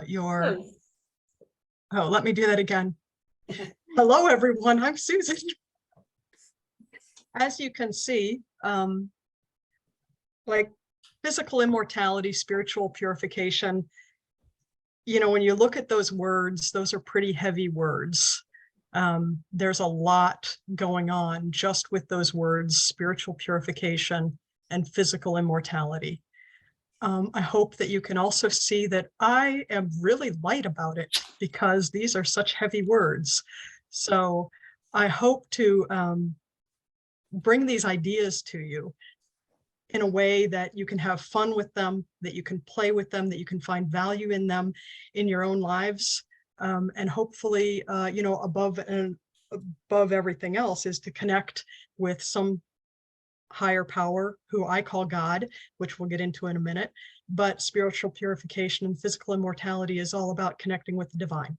your, oh, let me do that again. Hello, everyone. I'm Susan. As you can see, like physical immortality, spiritual purification, you know, when you look at those words, those are pretty heavy words. There's a lot going on just with those words, spiritual purification and physical immortality. I hope that you can also see that I am really light about it because these are such heavy words. So I hope to bring these ideas to you in a way that you can have fun with them, that you can play with them, that you can find value in them in your own lives. And hopefully, you know, above everything else is to connect with some higher power who I call God, which we'll get into in a minute. But spiritual purification and physical immortality is all about connecting with the divine.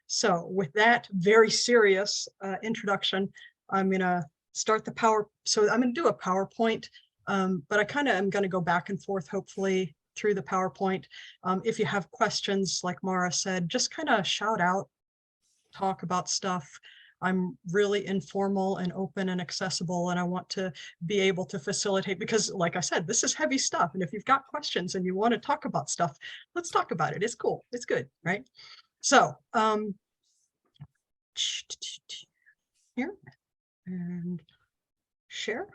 So with that very serious introduction, I'm going to start the power. So I'm going to do a PowerPoint, but I kind of am going to go back and forth, hopefully, through the PowerPoint. If you have questions, like Mara said, just kind of shout out, talk about stuff. I'm really informal and open and accessible, and I want to be able to facilitate, because like I said, this is heavy stuff. And if you've got questions and you want to talk about stuff, let's talk about it. It's cool. It's good, right? So here and share.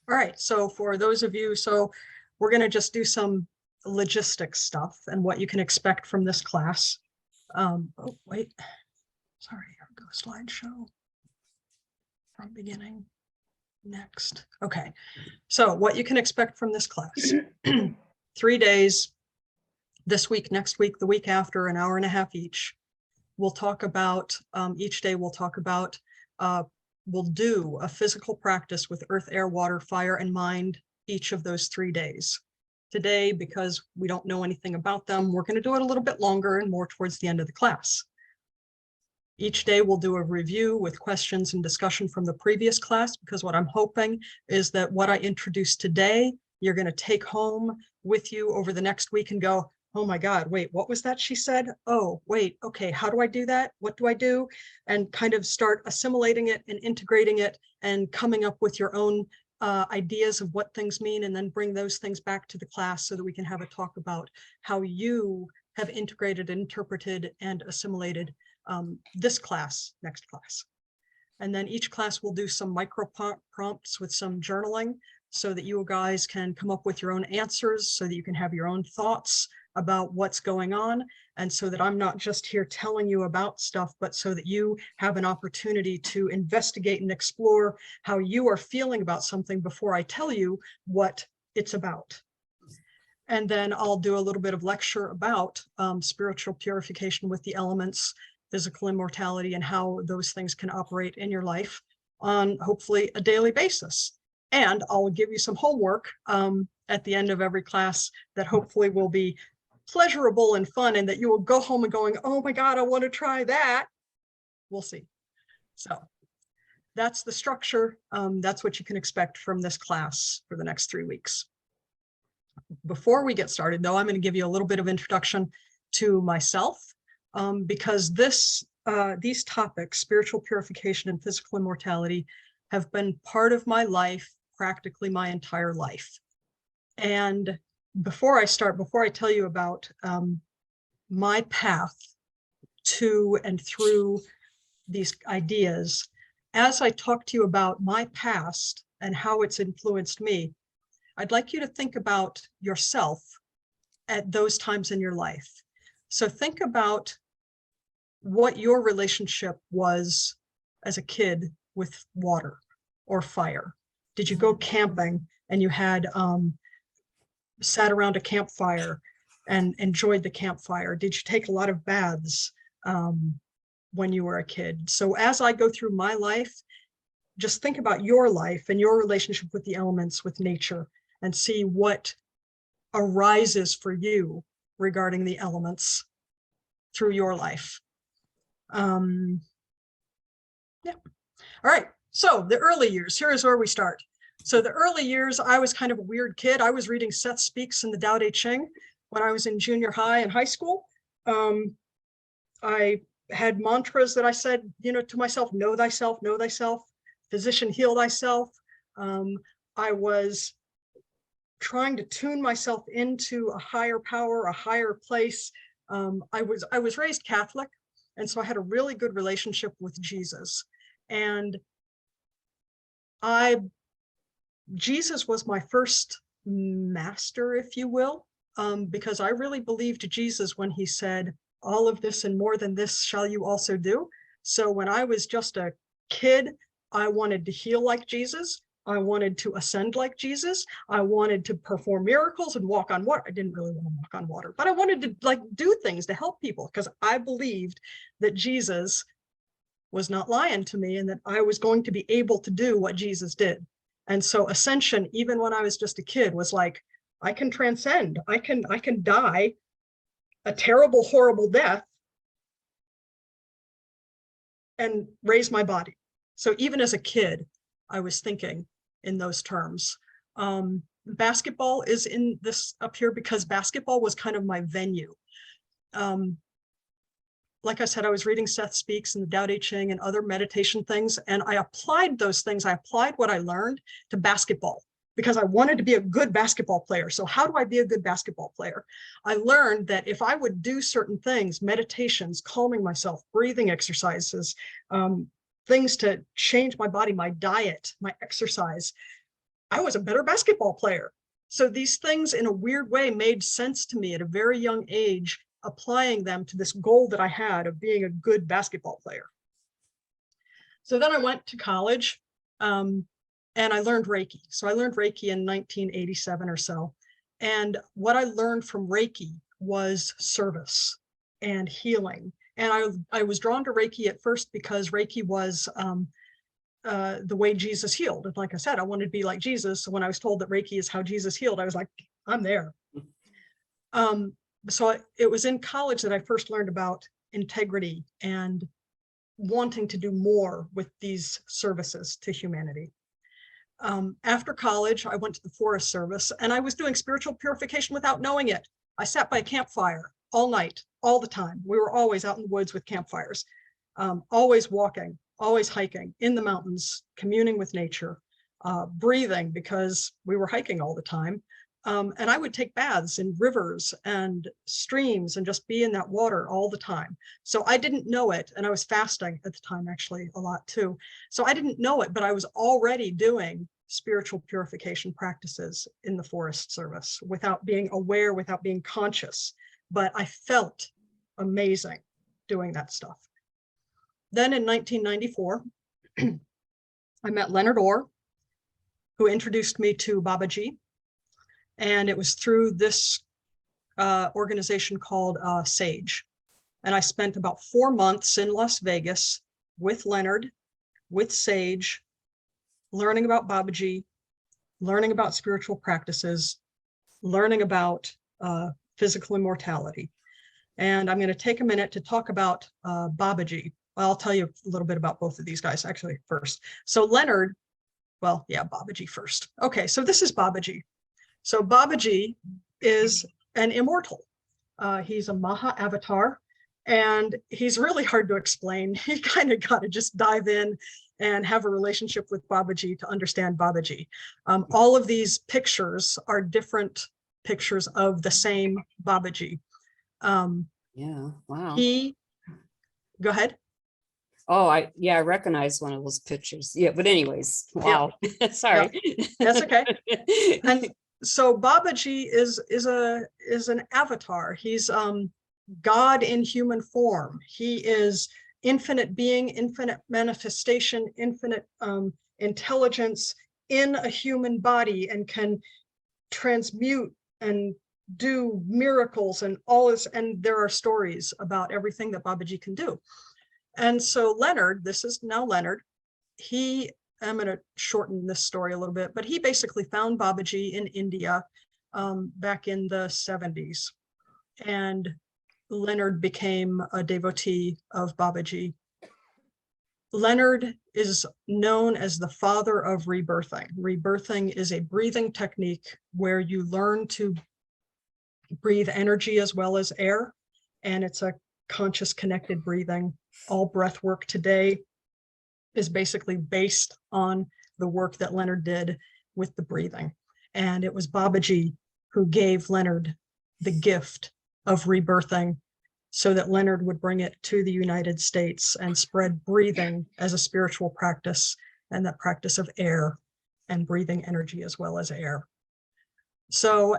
All right, so for those of you, so we're going to just do some logistics stuff and what you can expect from this class. Oh, wait. Sorry, here we go, slideshow from beginning, next. Okay, so what you can expect from this class. 3 days, this week, next week, the week after, an hour and a half each. We'll talk about, each day we'll talk about, we'll do a physical practice with earth, air, water, fire, and mind each of those 3 days. Today, because we don't know anything about them, we're going to do it a little bit longer and more towards the end of the class. Each day we'll do a review with questions and discussion from the previous class, because what I'm hoping is that what I introduced today, you're going to take home with you over the next week and go, oh my God, wait, what was that she said? Oh, wait, okay, how do I do that? What do I do? And kind of start assimilating it and integrating it and coming up with your own ideas of what things mean, and then bring those things back to the class so that we can have a talk about how you have integrated, interpreted, and assimilated this class, next class. And then each class will do some micro prompts with some journaling so that you guys can come up with your own answers, so that you can have your own thoughts about what's going on, and so that I'm not just here telling you about stuff, but so that you have an opportunity to investigate and explore how you are feeling about something before I tell you what it's about. And then I'll do a little bit of lecture about spiritual purification with the elements, physical immortality, and how those things can operate in your life on hopefully a daily basis. And I'll give you some homework at the end of every class that hopefully will be pleasurable and fun, and that you will go home and going, oh my God, I want to try that. We'll see. So that's the structure. That's what you can expect from this class for the next 3 weeks. Before we get started, though, I'm going to give you a little bit of introduction to myself, because these topics, spiritual purification and physical immortality, have been part of my life practically my entire life. And before I tell you about my path to and through these ideas, as I talk to you about my past and how it's influenced me, I'd like you to think about yourself at those times in your life. So think about what your relationship was as a kid with water or fire. Did you go camping and you had sat around a campfire and enjoyed the campfire? Did you take a lot of baths when you were a kid? So as I go through my life, just think about your life and your relationship with the elements, with nature, and see what arises for you regarding the elements through your life. Yeah. All right. So the early years, here is where we start. So the early years, I was kind of a weird kid. I was reading Seth Speaks and the Tao Te Ching when I was in junior high and high school. I had mantras that I said, to myself, know thyself, know thyself, physician, heal thyself. I was trying to tune myself into a higher power, a higher place. I was raised Catholic, and so I had a really good relationship with Jesus. And Jesus was my first master, if you will, because I really believed Jesus when he said, all of this and more than this shall you also do. So when I was just a kid, I wanted to heal like Jesus. I wanted to ascend like Jesus. I wanted to perform miracles and walk on water. I didn't really want to walk on water, but I wanted to do things to help people because I believed that Jesus was not lying to me and that I was going to be able to do what Jesus did. And so ascension, even when I was just a kid, was like, I can transcend. I can die a terrible, horrible death and raise my body. So even as a kid, I was thinking in those terms. Basketball is in this up here because basketball was kind of my venue. Like I said, I was reading Seth Speaks and the Tao Te Ching and other meditation things, and I applied those things. I applied what I learned to basketball because I wanted to be a good basketball player. So how do I be a good basketball player? I learned that if I would do certain things, meditations, calming myself, breathing exercises, things to change my body, my diet, my exercise, I was a better basketball player. So these things in a weird way made sense to me at a very young age, applying them to this goal that I had of being a good basketball player. So then I went to college and I learned Reiki. So I learned Reiki in 1987 or so. And what I learned from Reiki was service and healing. And I was drawn to Reiki at first because Reiki was the way Jesus healed. And like I said, I wanted to be like Jesus. So when I was told that Reiki is how Jesus healed, I was like, I'm there. So it was in college that I first learned about integrity and wanting to do more with these services to humanity. After college, I went to the Forest Service and I was doing spiritual purification without knowing it. I sat by a campfire all night, all the time. We were always out in the woods with campfires, always walking, always hiking in the mountains, communing with nature, breathing because we were hiking all the time. And I would take baths in rivers and streams and just be in that water all the time. So I didn't know it. And I was fasting at the time, actually, a lot too. So I didn't know it, but I was already doing spiritual purification practices in the Forest Service without being aware, without being conscious. But I felt amazing doing that stuff. Then in 1994, I met Leonard Orr, who introduced me to Babaji. And it was through this organization called SAGE. And I spent about 4 months in Las Vegas with Leonard, with SAGE, learning about Babaji, learning about spiritual practices, learning about physical immortality. And I'm going to take a minute to talk about Babaji. I'll tell you a little bit about both of these guys actually first. So Leonard, well, yeah, Babaji first. Okay, so this is Babaji. So Babaji is an immortal. He's a Maha avatar, and he's really hard to explain. You kind of got to just dive in and have a relationship with Babaji to understand Babaji. All of these pictures are different pictures of the same Babaji. Yeah, wow. Go ahead. Oh, I recognize one of those pictures. Yeah, but anyways, wow. Yeah. Sorry. Yeah. That's okay. And so Babaji is an avatar. He's God in human form. He is infinite being, infinite manifestation, infinite intelligence in a human body, and can transmute and do miracles and all this. And there are stories about everything that Babaji can do. And so Leonard, this is now Leonard, I'm going to shorten this story a little bit, but he basically found Babaji in India back in the 70s. And Leonard became a devotee of Babaji. Leonard is known as the father of rebirthing. Rebirthing is a breathing technique where you learn to breathe energy as well as air. and it's a conscious connected breathing. All breath work today is basically based on the work that Leonard did with the breathing. And it was Babaji who gave Leonard the gift of rebirthing so that Leonard would bring it to the United States and spread breathing as a spiritual practice, and that practice of air and breathing energy as well as air. So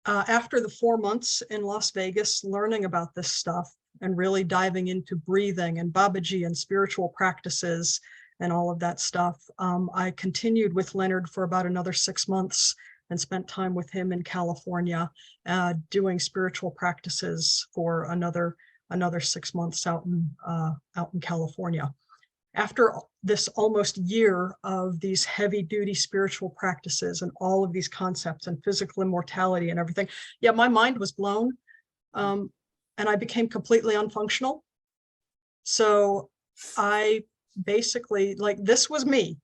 after the 4 months in Las Vegas, learning about this stuff and really diving into breathing and Babaji and spiritual practices and all of that stuff, I continued with Leonard for about another 6 months and spent time with him in California, doing spiritual practices for another 6 months out in California. After this almost year of these heavy duty spiritual practices and all of these concepts and physical immortality and everything, yeah, my mind was blown, and I became completely unfunctional. So I basically, like, this was me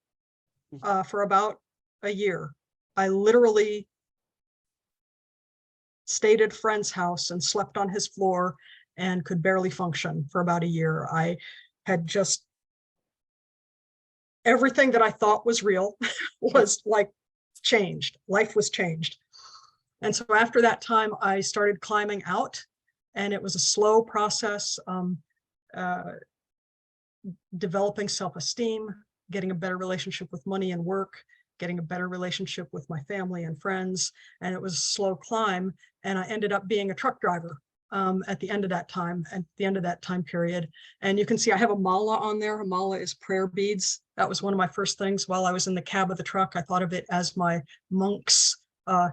for about a year. I literally stayed at a friend's house and slept on his floor and could barely function for about a year. I had just, everything that I thought was real was like changed. Life was changed. And so after that time, I started climbing out, and it was a slow process, developing self-esteem, getting a better relationship with money and work, getting a better relationship with my family and friends. And it was a slow climb. And I ended up being a truck driver at the end of that time period. And you can see I have a mala on there. A mala is prayer beads. That was one of my first things while I was in the cab of the truck. I thought of it as my monk's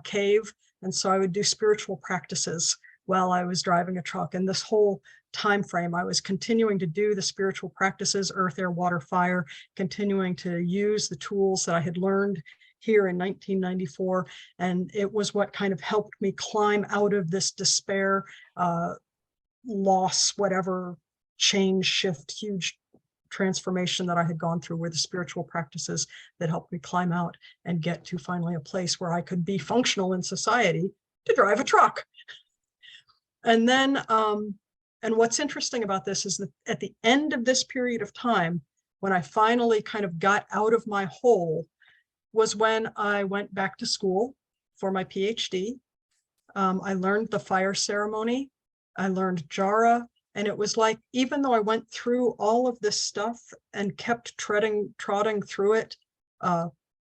cave. And so I would do spiritual practices while I was driving a truck. And this whole time frame, I was continuing to do the spiritual practices, earth, air, water, fire, continuing to use the tools that I had learned here in 1994. And it was what kind of helped me climb out of this despair, loss, whatever, change, shift, huge transformation that I had gone through, were the spiritual practices that helped me climb out and get to finally a place where I could be functional in society to drive a truck. And then, and what's interesting about this is that at the end of this period of time, when I finally kind of got out of my hole, was when I went back to school for my PhD. I learned the fire ceremony. I learned Jara. And it was like, even though I went through all of this stuff and kept trotting through it,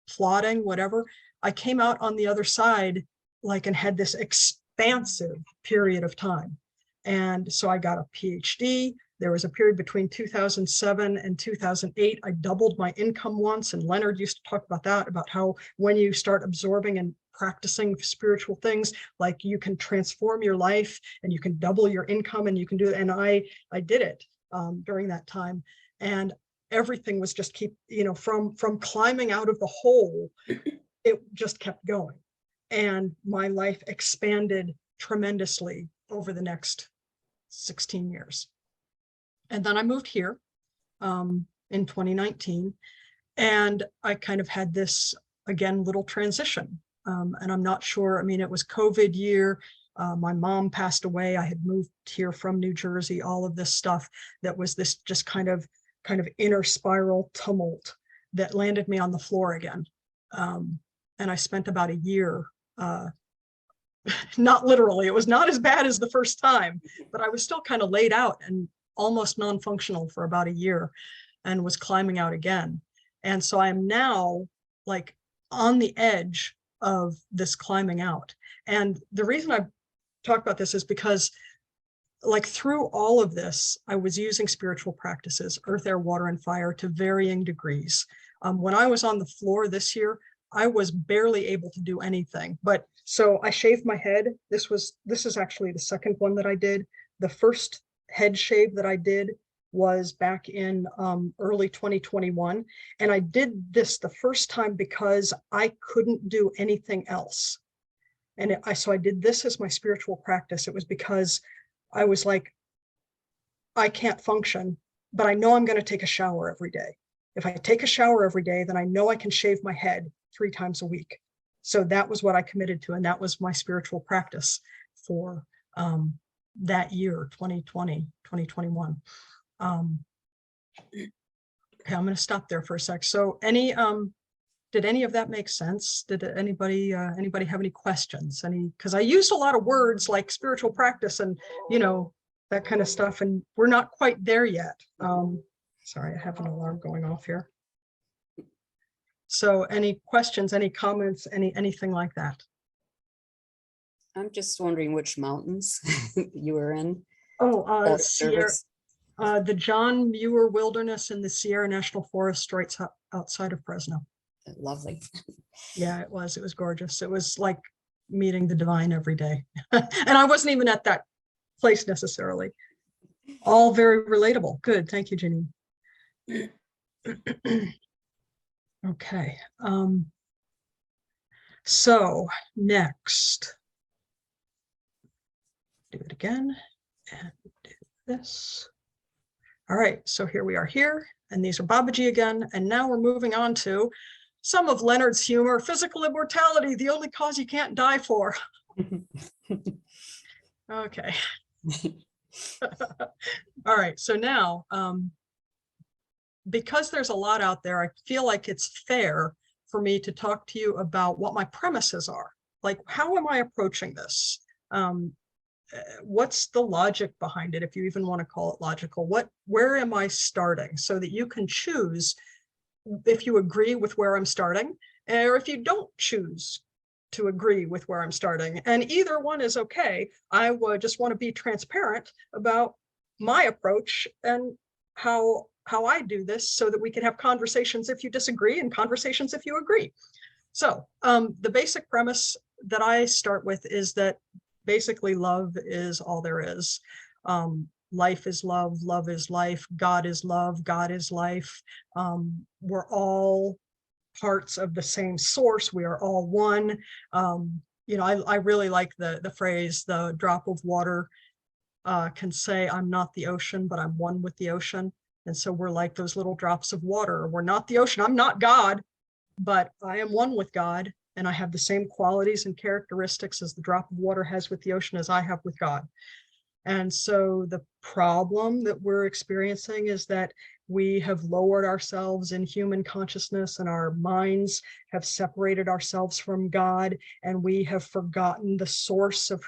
plodding, whatever, I came out on the other side, like, and had this expansive period of time. And so I got a PhD. There was a period between 2007 and 2008. I doubled my income once. And Leonard used to talk about that, about how when you start absorbing and practicing spiritual things, like, you can transform your life and you can double your income, and you can do it. And I did it during that time. And everything was just from climbing out of the hole, it just kept going. And my life expanded tremendously over the next 16 years. And then I moved here in 2019, and I kind of had this, again, little transition. And I'm not sure, I mean, it was COVID year. My mom passed away. I had moved here from New Jersey, all of this stuff that was this just kind of inner spiral tumult that landed me on the floor again. And I spent about a year, not literally, it was not as bad as the first time, but I was still kind of laid out and almost non-functional for about a year, and was climbing out again. And so I am now, like, on the edge of this climbing out. And the reason I talk about this is because, like, through all of this, I was using spiritual practices, earth, air, water, and fire, to varying degrees. When I was on the floor this year, I was barely able to do anything. But so I shaved my head. This is actually the second one that I did. The first head shave that I did was back in early 2021. And I did this the first time because I couldn't do anything else. And so I did this as my spiritual practice. It was because I was like, I can't function, but I know I'm going to take a shower every day. If I take a shower every day, then I know I can shave my head 3 times a week. So that was what I committed to. And that was my spiritual practice for that year, 2020, 2021. Okay, I'm going to stop there for a sec. So did any of that make sense? Did anybody have any questions? Because I used a lot of words like spiritual practice and, that kind of stuff, and we're not quite there yet. Sorry, I have an alarm going off here. So any questions, any comments, anything like that? I'm just wondering which mountains you were in. Oh, Sierra, the John Muir Wilderness in the Sierra National Forest right outside of Fresno. Lovely. Yeah, it was gorgeous. It was like meeting the divine every day. And I wasn't even at that place necessarily. All very relatable. Good. Thank you, Janine. Okay. So next, do it again and do this. All right. So here we are here, and these are Babaji again. And now we're moving on to some of Leonard's humor, physical immortality, the only cause you can't die for. Okay. All right. So now, because there's a lot out there, I feel like it's fair for me to talk to you about what my premises are. Like, how am I approaching this? What's the logic behind it, if you even want to call it logical? Where am I starting, so that you can choose if you agree with where I'm starting, or if you don't choose to agree with where I'm starting. And either one is okay. I would just want to be transparent about my approach and how I do this, so that we can have conversations if you disagree and conversations if you agree. So the basic premise that I start with is that basically love is all there is. Life is love, love is life, God is love, God is life. We're all parts of the same source. We are all one. I really like the phrase, the drop of water can say, I'm not the ocean, but I'm one with the ocean. And so we're like those little drops of water. We're not the ocean. I'm not God, but I am one with God. And I have the same qualities and characteristics as the drop of water has with the ocean as I have with God. And so the problem that we're experiencing is that we have lowered ourselves in human consciousness, and our minds have separated ourselves from God, and we have forgotten the source of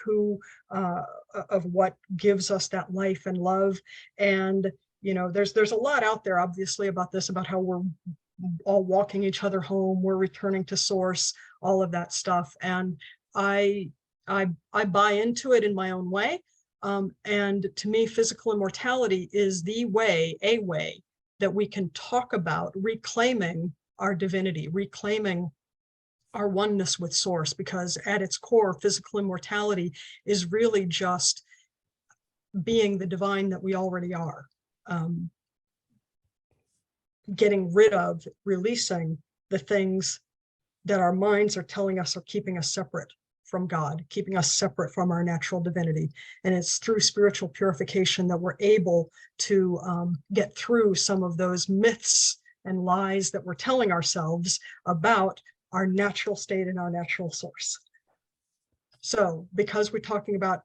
of what gives us that life and love. And there's a lot out there, obviously, about this, about how we're all walking each other home, we're returning to source, all of that stuff. And I buy into it in my own way. And to me, physical immortality is a way that we can talk about reclaiming our divinity, reclaiming our oneness with source, because at its core, physical immortality is really just being the divine that we already are. Getting rid of, releasing the things that our minds are telling us are keeping us separate from God, keeping us separate from our natural divinity. And it's through spiritual purification that we're able to get through some of those myths and lies that we're telling ourselves about our natural state and our natural source. So because we're talking about,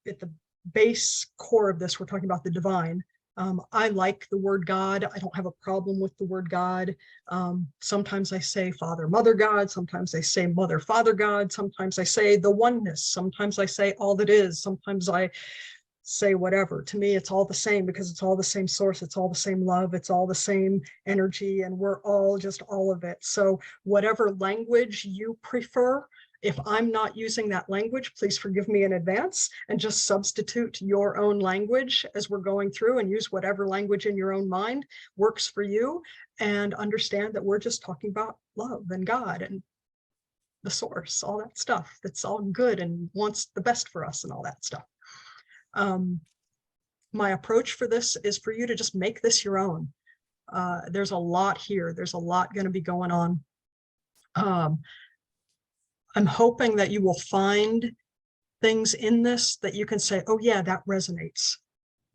at the base core of this, we're talking about the divine. I like the word God. I don't have a problem with the word God. Sometimes I say Father, Mother God. Sometimes I say Mother, Father God. Sometimes I say the oneness. Sometimes I say all that is. Sometimes I say whatever. To me, it's all the same, because it's all the same source. It's all the same love. It's all the same energy, and we're all just all of it. So whatever language you prefer, if I'm not using that language, please forgive me in advance, and just substitute your own language as we're going through, and use whatever language in your own mind works for you, and understand that we're just talking about love and God and the source, all that stuff that's all good and wants the best for us and all that stuff. My approach for this is for you to just make this your own. There's a lot here. There's a lot going to be going on. I'm hoping that you will find things in this that you can say, oh yeah, that resonates.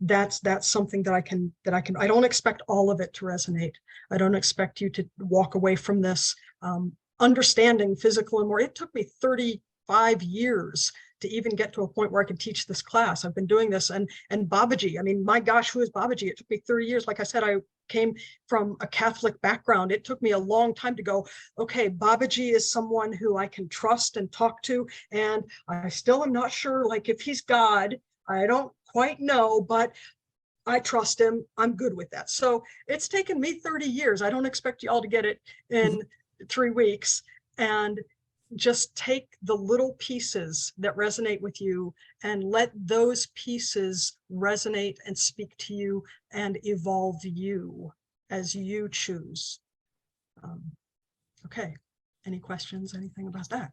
That's something that I can, I don't expect all of it to resonate. I don't expect you to walk away from this understanding physical immortality. It took me 30 5 years to even get to a point where I could teach this class. I've been doing this, and Babaji, I mean, my gosh, who is Babaji? It took me 30 years. Like I said, I came from a Catholic background. It took me a long time to go, okay, Babaji is someone who I can trust and talk to. And I still am not sure, like, if he's God, I don't quite know, but I trust him. I'm good with that. So it's taken me 30 years. I don't expect you all to get it in 3 weeks. And just take the little pieces that resonate with you and let those pieces resonate and speak to you and evolve you as you choose. Okay. Any questions, anything about that?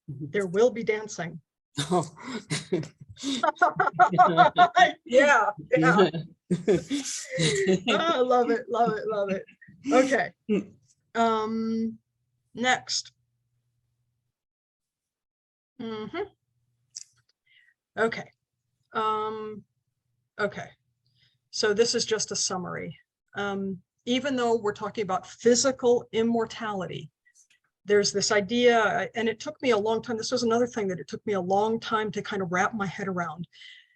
There will be dancing. Oh. Yeah. Oh, love it, love it, love it. Okay. Next. Okay. Okay. So this is just a summary. Even though we're talking about physical immortality, there's this idea, and it took me a long time. This was another thing that it took me a long time to kind of wrap my head around,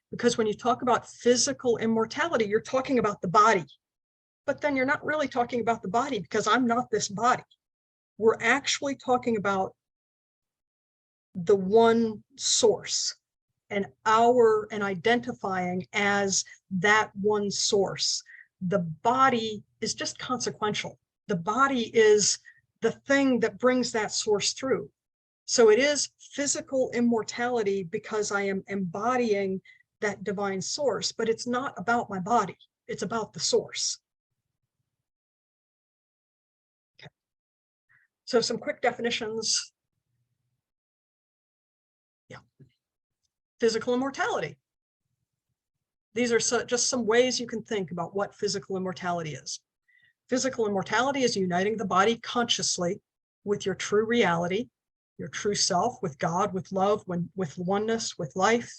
because when you talk about physical immortality, you're talking about the body, but then you're not really talking about the body, because I'm not this body. We're actually talking about the one source, and identifying as that one source. The body is just consequential. The body is the thing that brings that source through. So it is physical immortality because I am embodying that divine source, but it's not about my body. It's about the source. Okay. So some quick definitions. Yeah. Physical immortality. These are just some ways you can think about what physical immortality is. Physical immortality is uniting the body consciously with your true reality, your true self, with God, with love, with oneness, with life.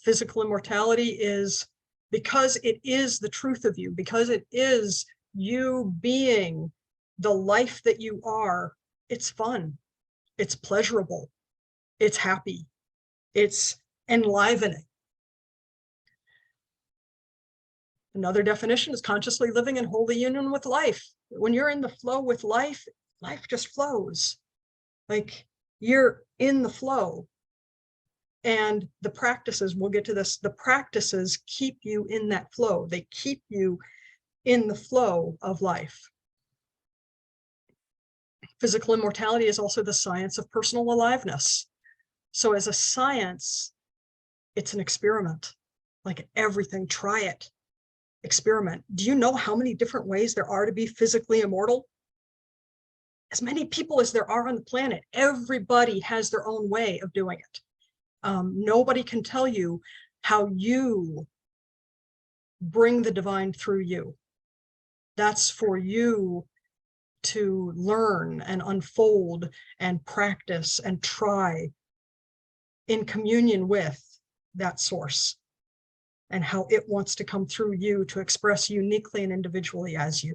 Physical immortality is because it is the truth of you, because it is you being the life that you are. It's fun, it's pleasurable, it's happy, it's enlivening. Another definition is consciously living in holy union with life. When you're in the flow with life, life just flows. Like, you're in the flow. And the practices, we'll get to this, the practices keep you in that flow. They keep you in the flow of life. Physical immortality is also the science of personal aliveness. So as a science, it's an experiment. Like everything, try it. Experiment. Do you know how many different ways there are to be physically immortal? As many people as there are on the planet. Everybody has their own way of doing it. Nobody can tell you how you bring the divine through you. That's for you to learn and unfold and practice and try in communion with that source, and how it wants to come through you to express uniquely and individually as you.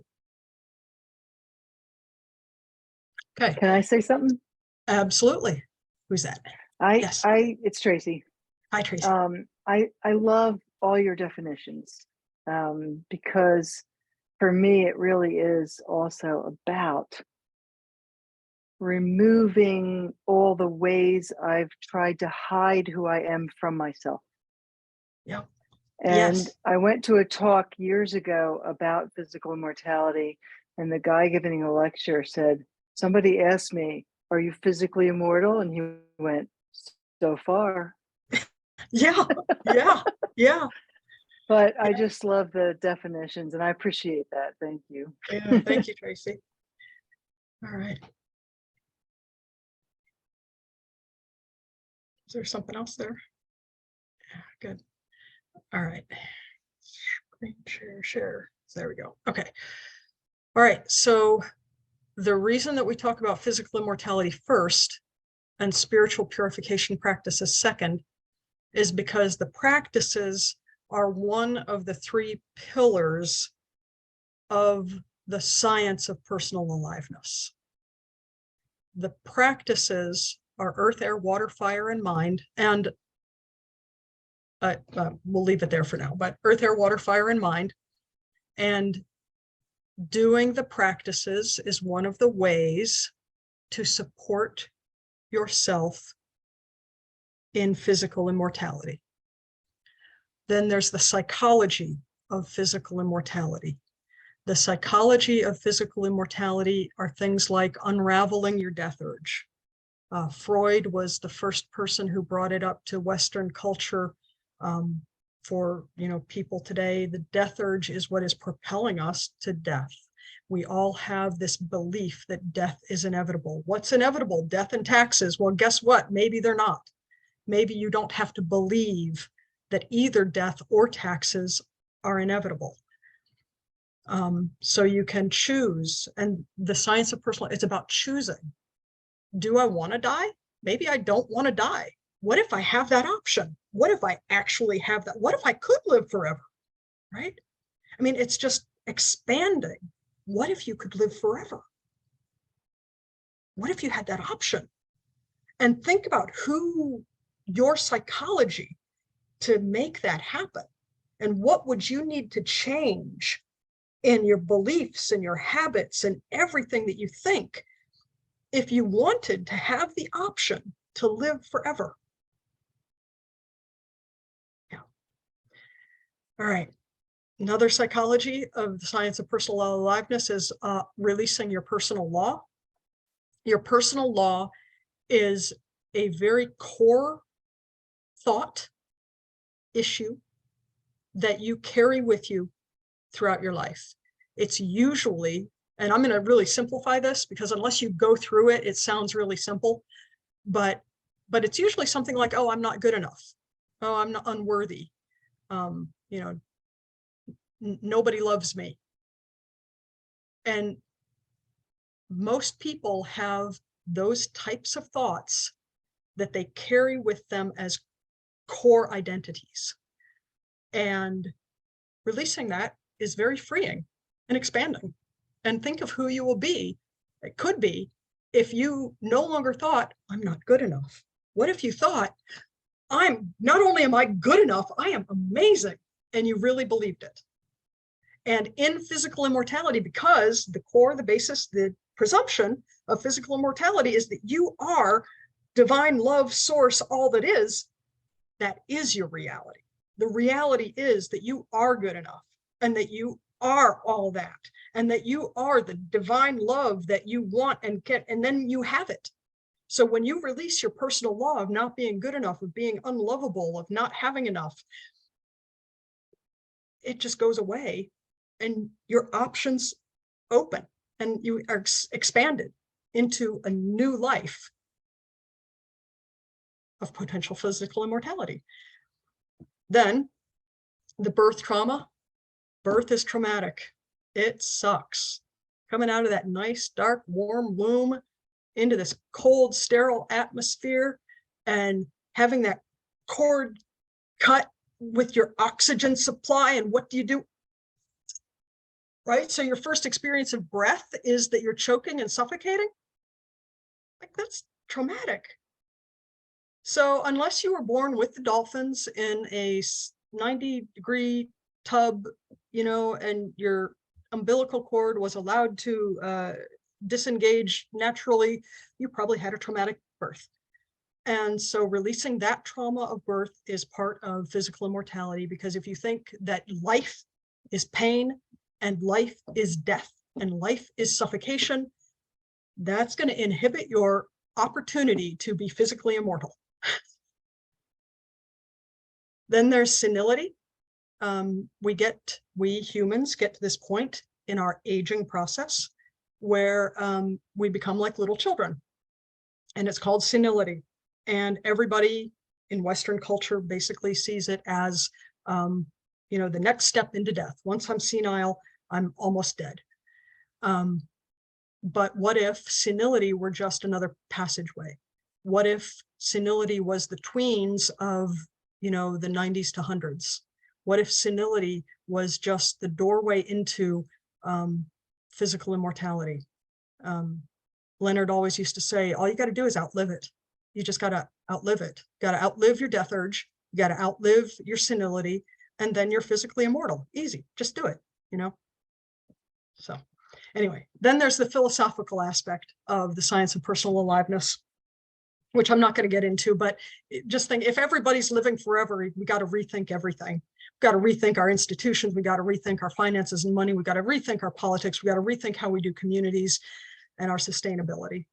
Okay. Can I say something? Absolutely. Who's that? Yes. It's Tracy. Hi, Tracy. I love all your definitions, because for me, it really is also about removing all the ways I've tried to hide who I am from myself. Yeah. And yes. I went to a talk years ago about physical immortality, and the guy giving a lecture said, somebody asked me, are you physically immortal? And he went, so far. Yeah, yeah, yeah. But I just love the definitions, and I appreciate that. Thank you. Yeah, thank you, Tracy. All right. Is there something else there? Yeah, good. All right. Screen share. There we go. Okay. All right. So the reason that we talk about physical immortality first and spiritual purification practices second is because the practices are one of the 3 pillars of the science of personal aliveness. the practices are earth, air, water, fire, and mind. And we'll leave it there for now, but earth, air, water, fire, and mind. And doing the practices is one of the ways to support yourself in physical immortality. Then there's the psychology of physical immortality. The psychology of physical immortality are things like unraveling your death urge. Freud was the first person who brought it up to Western culture. For people today, the death urge is what is propelling us to death. We all have this belief that death is inevitable. What's inevitable? Death and taxes. Well, guess what? Maybe they're not. Maybe you don't have to believe that either death or taxes are inevitable. So you can choose. And the science of personal, it's about choosing. Do I want to die? Maybe I don't want to die. What if I have that option? What if I actually have that? What if I could live forever? Right? I mean, it's just expanding. What if you could live forever? What if you had that option? And think about who your psychology to make that happen. And what would you need to change in your beliefs and your habits and everything that you think if you wanted to have the option to live forever? Yeah. All right. Another psychology of the science of personal aliveness is releasing your personal law. Your personal law is a very core thought issue that you carry with you throughout your life. It's usually, and I'm going to really simplify this because unless you go through it, it sounds really simple, but it's usually something like, oh, I'm not good enough. Oh, I'm not unworthy. Nobody loves me. And most people have those types of thoughts that they carry with them as core identities. And releasing that is very freeing and expanding. And think of who you will be. It could be if you no longer thought, I'm not good enough. What if you thought, not only am I good enough, I am amazing. And you really believed it. And in physical immortality, because the core, the basis, the presumption of physical immortality is that you are divine love, source, all that is your reality. The reality is that you are good enough and that you are all that and that you are the divine love that you want and get, and then you have it. So when you release your personal law of not being good enough, of being unlovable, of not having enough, it just goes away and your options open and you are expanded into a new life of potential physical immortality. Then the birth trauma. Birth is traumatic. It sucks. Coming out of that nice, dark, warm womb into this cold, sterile atmosphere and having that cord cut with your oxygen supply. And what do? Right? So your first experience of breath is that you're choking and suffocating. Like, that's traumatic. So unless you were born with the dolphins in a 90-degree tub, and your umbilical cord was allowed to disengage naturally, you probably had a traumatic birth. And so releasing that trauma of birth is part of physical immortality, because if you think that life is pain and life is death and life is suffocation, that's going to inhibit your opportunity to be physically immortal. Then there's senility. We humans get to this point in our aging process where we become like little children, and it's called senility. And everybody in Western culture basically sees it as, the next step into death. Once I'm senile, I'm almost dead. But what if senility were just another passageway? What if senility was the tweens of, the 90s to 100s? What if senility was just the doorway into physical immortality? Leonard always used to say, all you got to do is outlive it. You just got to outlive it. You got to outlive your death urge. You got to outlive your senility, and then you're physically immortal. Easy. Just do it, you know? So anyway, then there's the philosophical aspect of the science of personal aliveness, which I'm not going to get into, but just think, if everybody's living forever, we got to rethink everything. We got to rethink our institutions. We got to rethink our finances and money. We got to rethink our politics. We got to rethink how we do communities and our sustainability.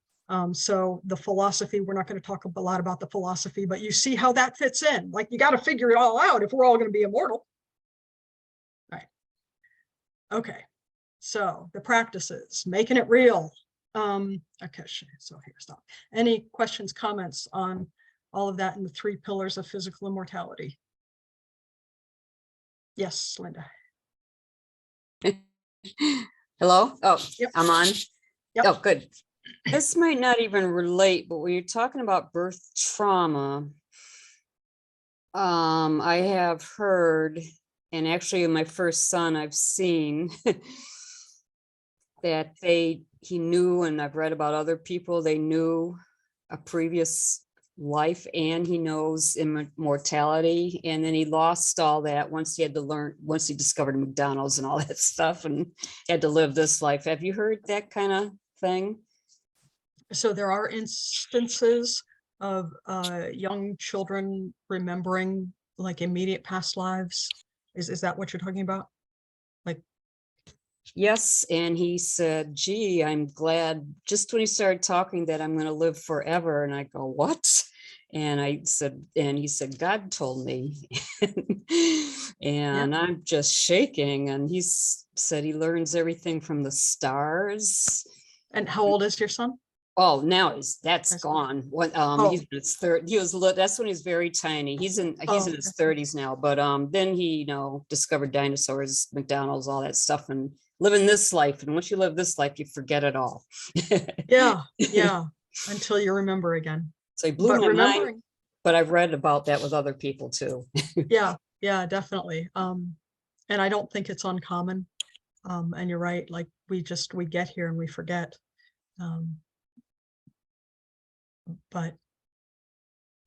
So the philosophy, we're not going to talk a lot about the philosophy, but you see how that fits in. Like, you got to figure it all out if we're all going to be immortal. All right. Okay. So the practices, making it real. Okay, so here, stop. Any questions, comments on all of that in the 3 pillars of physical immortality? Yes, Linda. Hello? Oh, Yep. I'm on. Yep. Oh, good. This might not even relate, but when you're talking about birth trauma, I have heard, and actually in my first son, I've seen that he knew, and I've read about other people, they knew a previous life, and he knows immortality, and then he lost all that once he discovered McDonald's and all that stuff, and had to live this life. Have you heard that kind of thing? So there are instances of young children remembering like immediate past lives. Is that what you're talking about? Like, yes, and he said, gee, I'm glad, just when he started talking, that I'm going to live forever. And I go, what? And I said, and he said, God told me. And I'm just shaking. And he said he learns everything from the stars. And how old is your son? Oh, now that's That's gone. What he's in his third. That's when he's very tiny. He's in his 30s now. But then he, discovered dinosaurs, McDonald's, all that stuff, and living this life. And once you live this life, you forget it all. Yeah. Until you remember again. So he blew my mind. But I've read about that with other people too. Yeah, definitely. And I don't think it's uncommon. And you're right. Like, we get here and we forget. But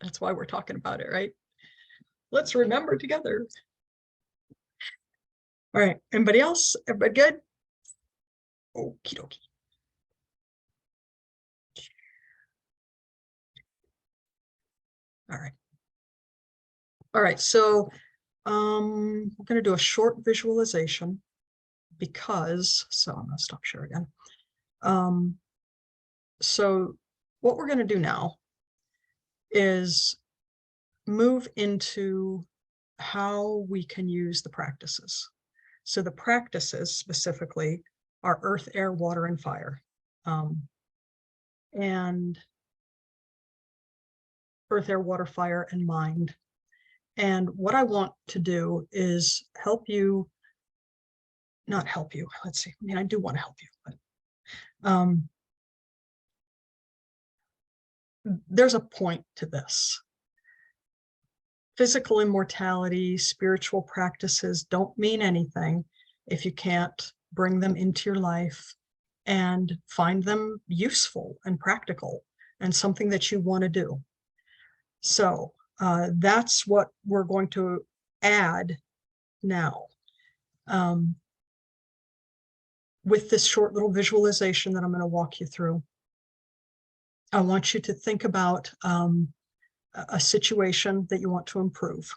that's why we're talking about it, right? Let's remember together. All right. Anybody else? Everybody good? Okie dokie. All right. All right. So we're going to do a short visualization because, so I'm going to stop share again. So what we're going to do now is move into how we can use the practices. So the practices specifically are earth, air, water, and fire. And earth, air, water, fire, and mind. And what I want to do is help you, not help you. Let's see. I mean, I do want to help you, but there's a point to this. Physical immortality, spiritual practices don't mean anything if you can't bring them into your life and find them useful and practical and something that you want to do. So that's what we're going to add now. With this short little visualization that I'm going to walk you through, I want you to think about a situation that you want to improve,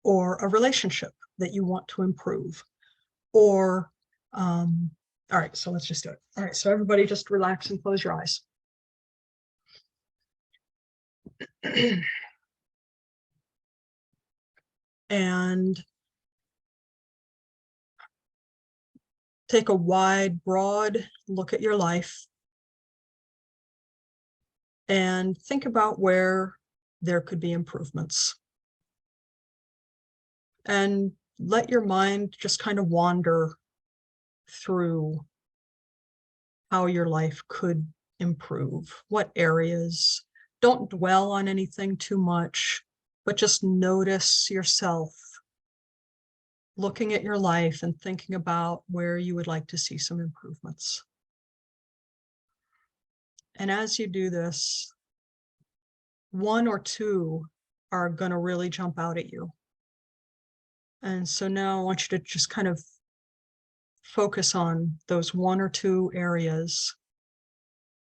or a relationship that you want to improve, or, all right, so let's just do it. All right, so everybody just relax and close your eyes. And take a wide, broad look at your life and think about where there could be improvements. And let your mind just kind of wander through how your life could improve, what areas. Don't dwell on anything too much, but just notice yourself looking at your life and thinking about where you would like to see some improvements. And as you do this, one or two are going to really jump out at you. And so now I want you to just kind of focus on those one or two areas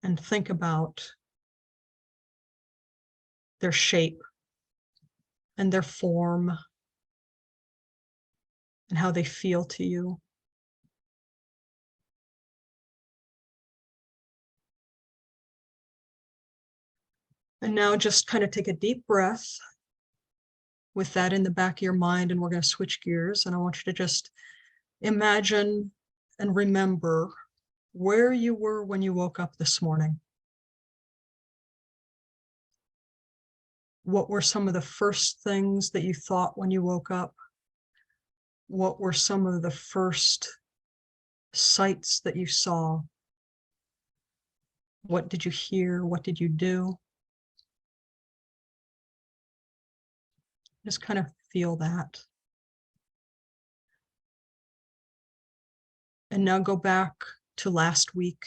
and think about their shape and their form and how they feel to you. And now just kind of take a deep breath with that in the back of your mind, and we're going to switch gears. And I want you to just imagine and remember where you were when you woke up this morning. What were some of the first things that you thought when you woke up? What were some of the first sights that you saw? What did you hear? What did you do? Just kind of feel that. And now go back to last week.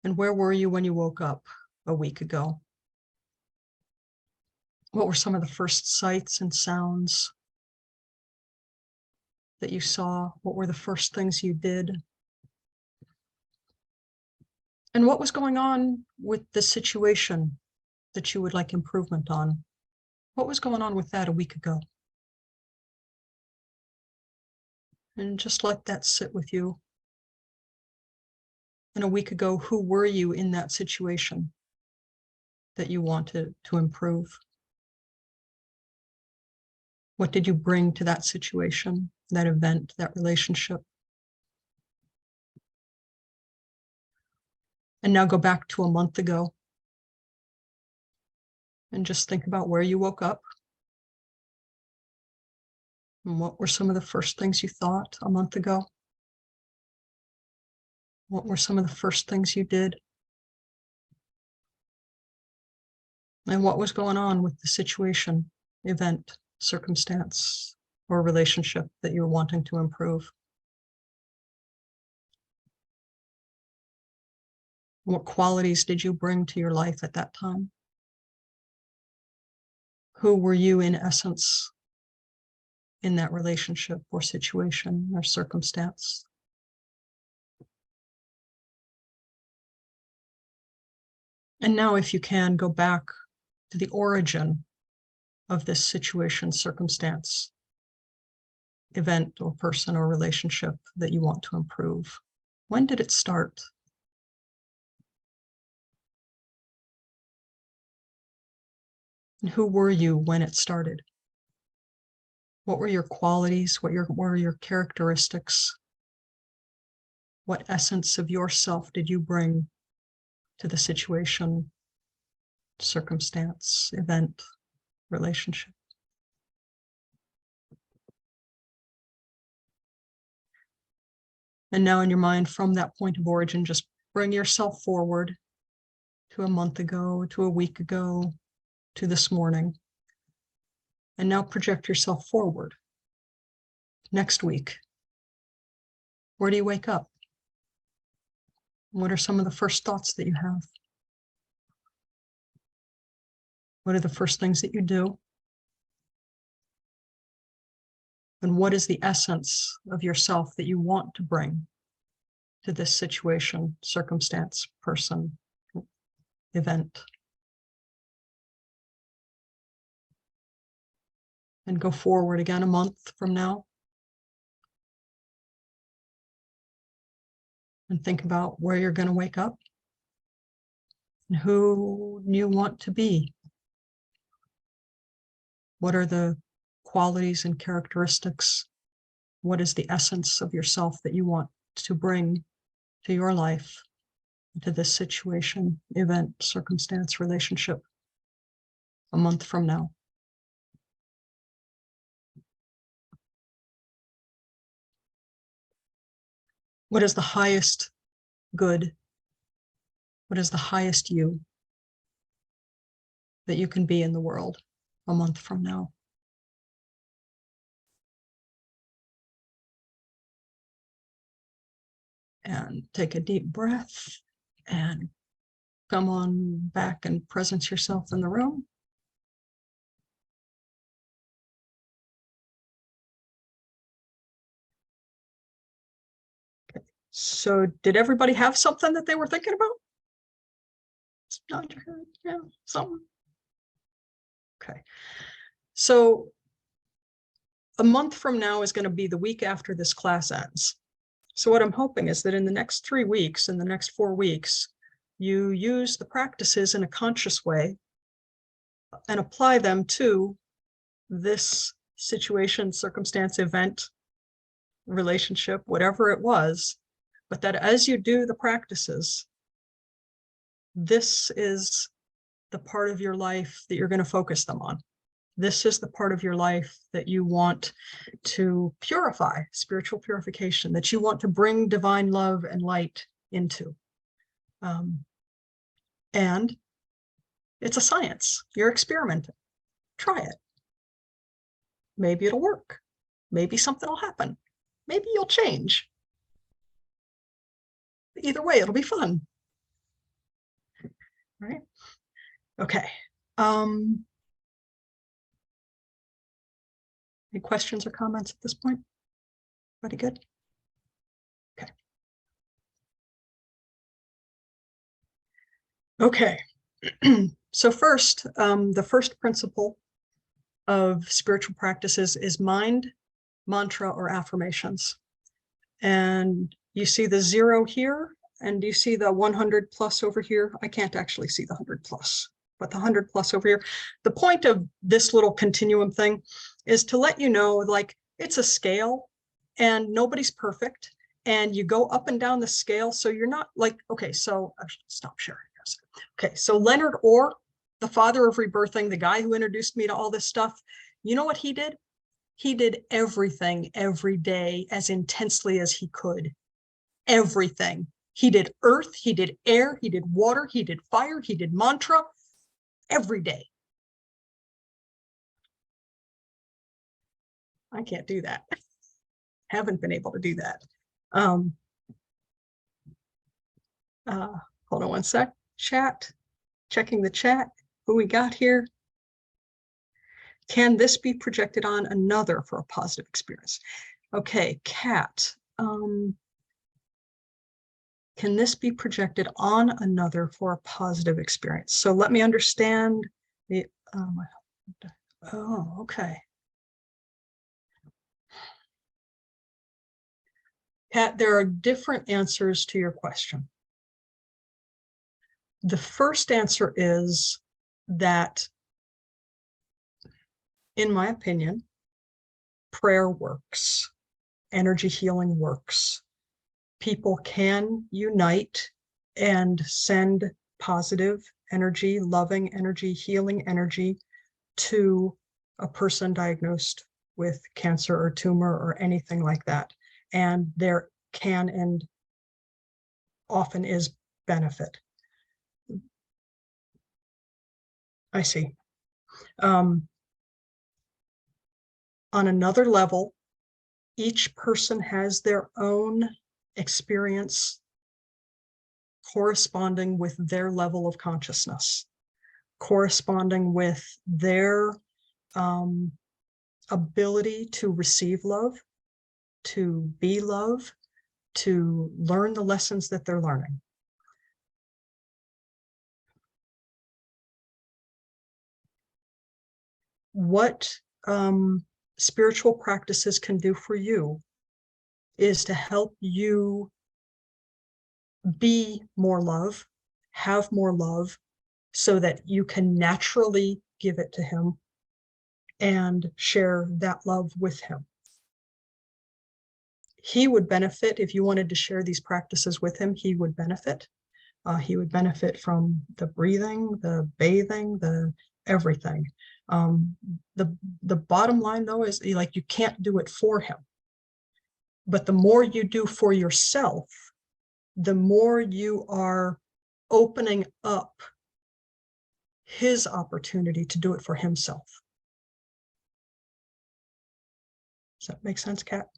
And where were you when you woke up a week ago? What were some of the first sights and sounds that you saw? What were the first things you did? And what was going on with the situation that you would like improvement on? What was going on with that a week ago? And just let that sit with you. And a week ago, who were you in that situation that you wanted to improve? What did you bring to that situation, that event, that relationship? And now go back to a month ago and just think about where you woke up. And what were some of the first things you thought a month ago? What were some of the first things you did? And what was going on with the situation, event, circumstance, or relationship that you were wanting to improve? What qualities did you bring to your life at that time? Who were you in essence in that relationship or situation or circumstance? And now, if you can, go back to the origin of this situation, circumstance, event, or person or relationship that you want to improve. When did it start? And who were you when it started? What were your qualities? What were your characteristics? What essence of yourself did you bring to the situation, circumstance, event, relationship? And now in your mind, from that point of origin, just bring yourself forward to a month ago, to a week ago, to this morning. And now project yourself forward. Next week, where do you wake up? What are some of the first thoughts that you have? What are the first things that you do? And what is the essence of yourself that you want to bring to this situation, circumstance, person, event? And go forward again a month from now. And think about where you're going to wake up and who you want to be. What are the qualities and characteristics? What is the essence of yourself that you want to bring to your life, to this situation, event, circumstance, relationship a month from now? What is the highest good? What is the highest you that you can be in the world a month from now? And take a deep breath and come on back and presence yourself in the room. Okay. So did everybody have something that they were thinking about? It's not your head. Yeah, something. Okay. So a month from now is going to be the week after this class ends. So what I'm hoping is that in the next 3 weeks, in the next 4 weeks, you use the practices in a conscious way and apply them to this situation, circumstance, event, relationship, whatever it was, but that as you do the practices, this is the part of your life that you're going to focus them on. This is the part of your life that you want to purify, spiritual purification, that you want to bring divine love and light into. And it's a science. You're experimenting. Try it. Maybe it'll work. Maybe something will happen. Maybe you'll change. Either way, it'll be fun. Right? Okay. Any questions or comments at this point? Pretty good? Okay. Okay. So first, the first principle of spiritual practices is mind, mantra, or affirmations. And you see the 0 here, and you see the 100 plus over here. I can't actually see the 100 plus, but the 100 plus over here. The point of this little continuum thing is to let you know, like, it's a scale and nobody's perfect. And you go up and down the scale. So you're not like, okay, so I should stop sharing. Okay, so Leonard Orr, the father of rebirthing, the guy who introduced me to all this stuff, you know what he did? He did everything every day as intensely as he could. Everything. He did earth, he did air, he did water, he did fire, he did mantra every day. I can't do that. Haven't been able to do that. Hold on one sec. Chat. Checking the chat. Who we got here? Can this be projected on another for a positive experience? Okay, Kat. Can this be projected on another for a positive experience? So let me understand the, oh, okay. Kat, there are different answers to your question. The first answer is that, in my opinion, prayer works, energy healing works. People can unite and send positive energy, loving energy, healing energy to a person diagnosed with cancer or tumor or anything like that. And there can and often is benefit. I see. On another level, each person has their own experience corresponding with their level of consciousness, corresponding with their ability to receive love, to be love, to learn the lessons that they're learning. What spiritual practices can do for you is to help you be more love, have more love, so that you can naturally give it to him and share that love with him. He would benefit if you wanted to share these practices with him. He would benefit. He would benefit from the breathing, the bathing, the everything. The bottom line, though, is like, you can't do it for him. But the more you do for yourself, the more you are opening up his opportunity to do it for himself. Does that make sense, Kat?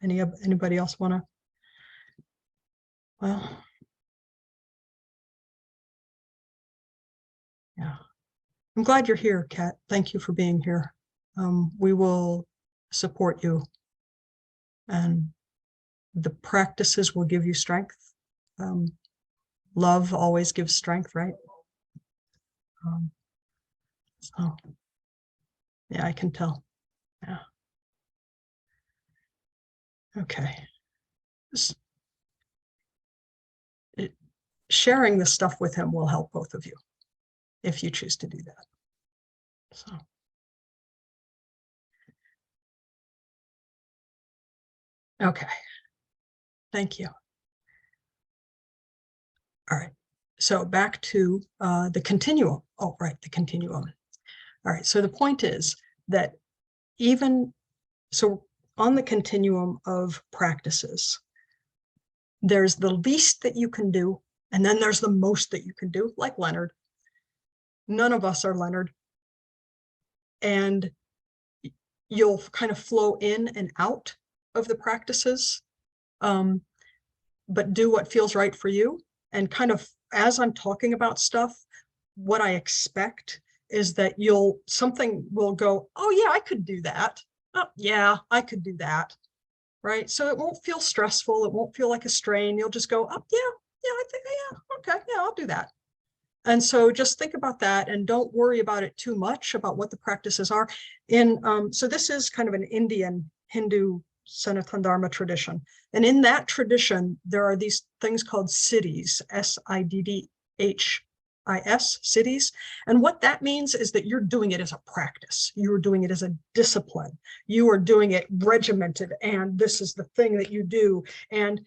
Anybody else want to? Well, yeah. I'm glad you're here, Kat. Thank you for being here. We will support you, and the practices will give you strength. Love always gives strength, right? So, yeah, I can tell. Yeah. Okay. Sharing the stuff with him will help both of you if you choose to do that. So. Okay. Thank you. All right. So back to the continuum. Oh, right, the continuum. All right. So the point is that so on the continuum of practices, there's the least that you can do, and then there's the most that you can do, like Leonard. None of us are Leonard. And you'll kind of flow in and out of the practices, but do what feels right for you. And kind of, as I'm talking about stuff, what I expect is that something will go, oh yeah, I could do that. Oh yeah, I could do that. Right. So it won't feel stressful. It won't feel like a strain. You'll just go, oh yeah, I think, yeah, okay, yeah, I'll do that. And so just think about that and don't worry about it too much about what the practices are. So this is kind of an Indian Hindu Sanatana Dharma tradition. And in that tradition, there are these things called siddhis, Siddhis, siddhis. And what that means is that you're doing it as a practice. You are doing it as a discipline. You are doing it regimented, and this is the thing that you do. And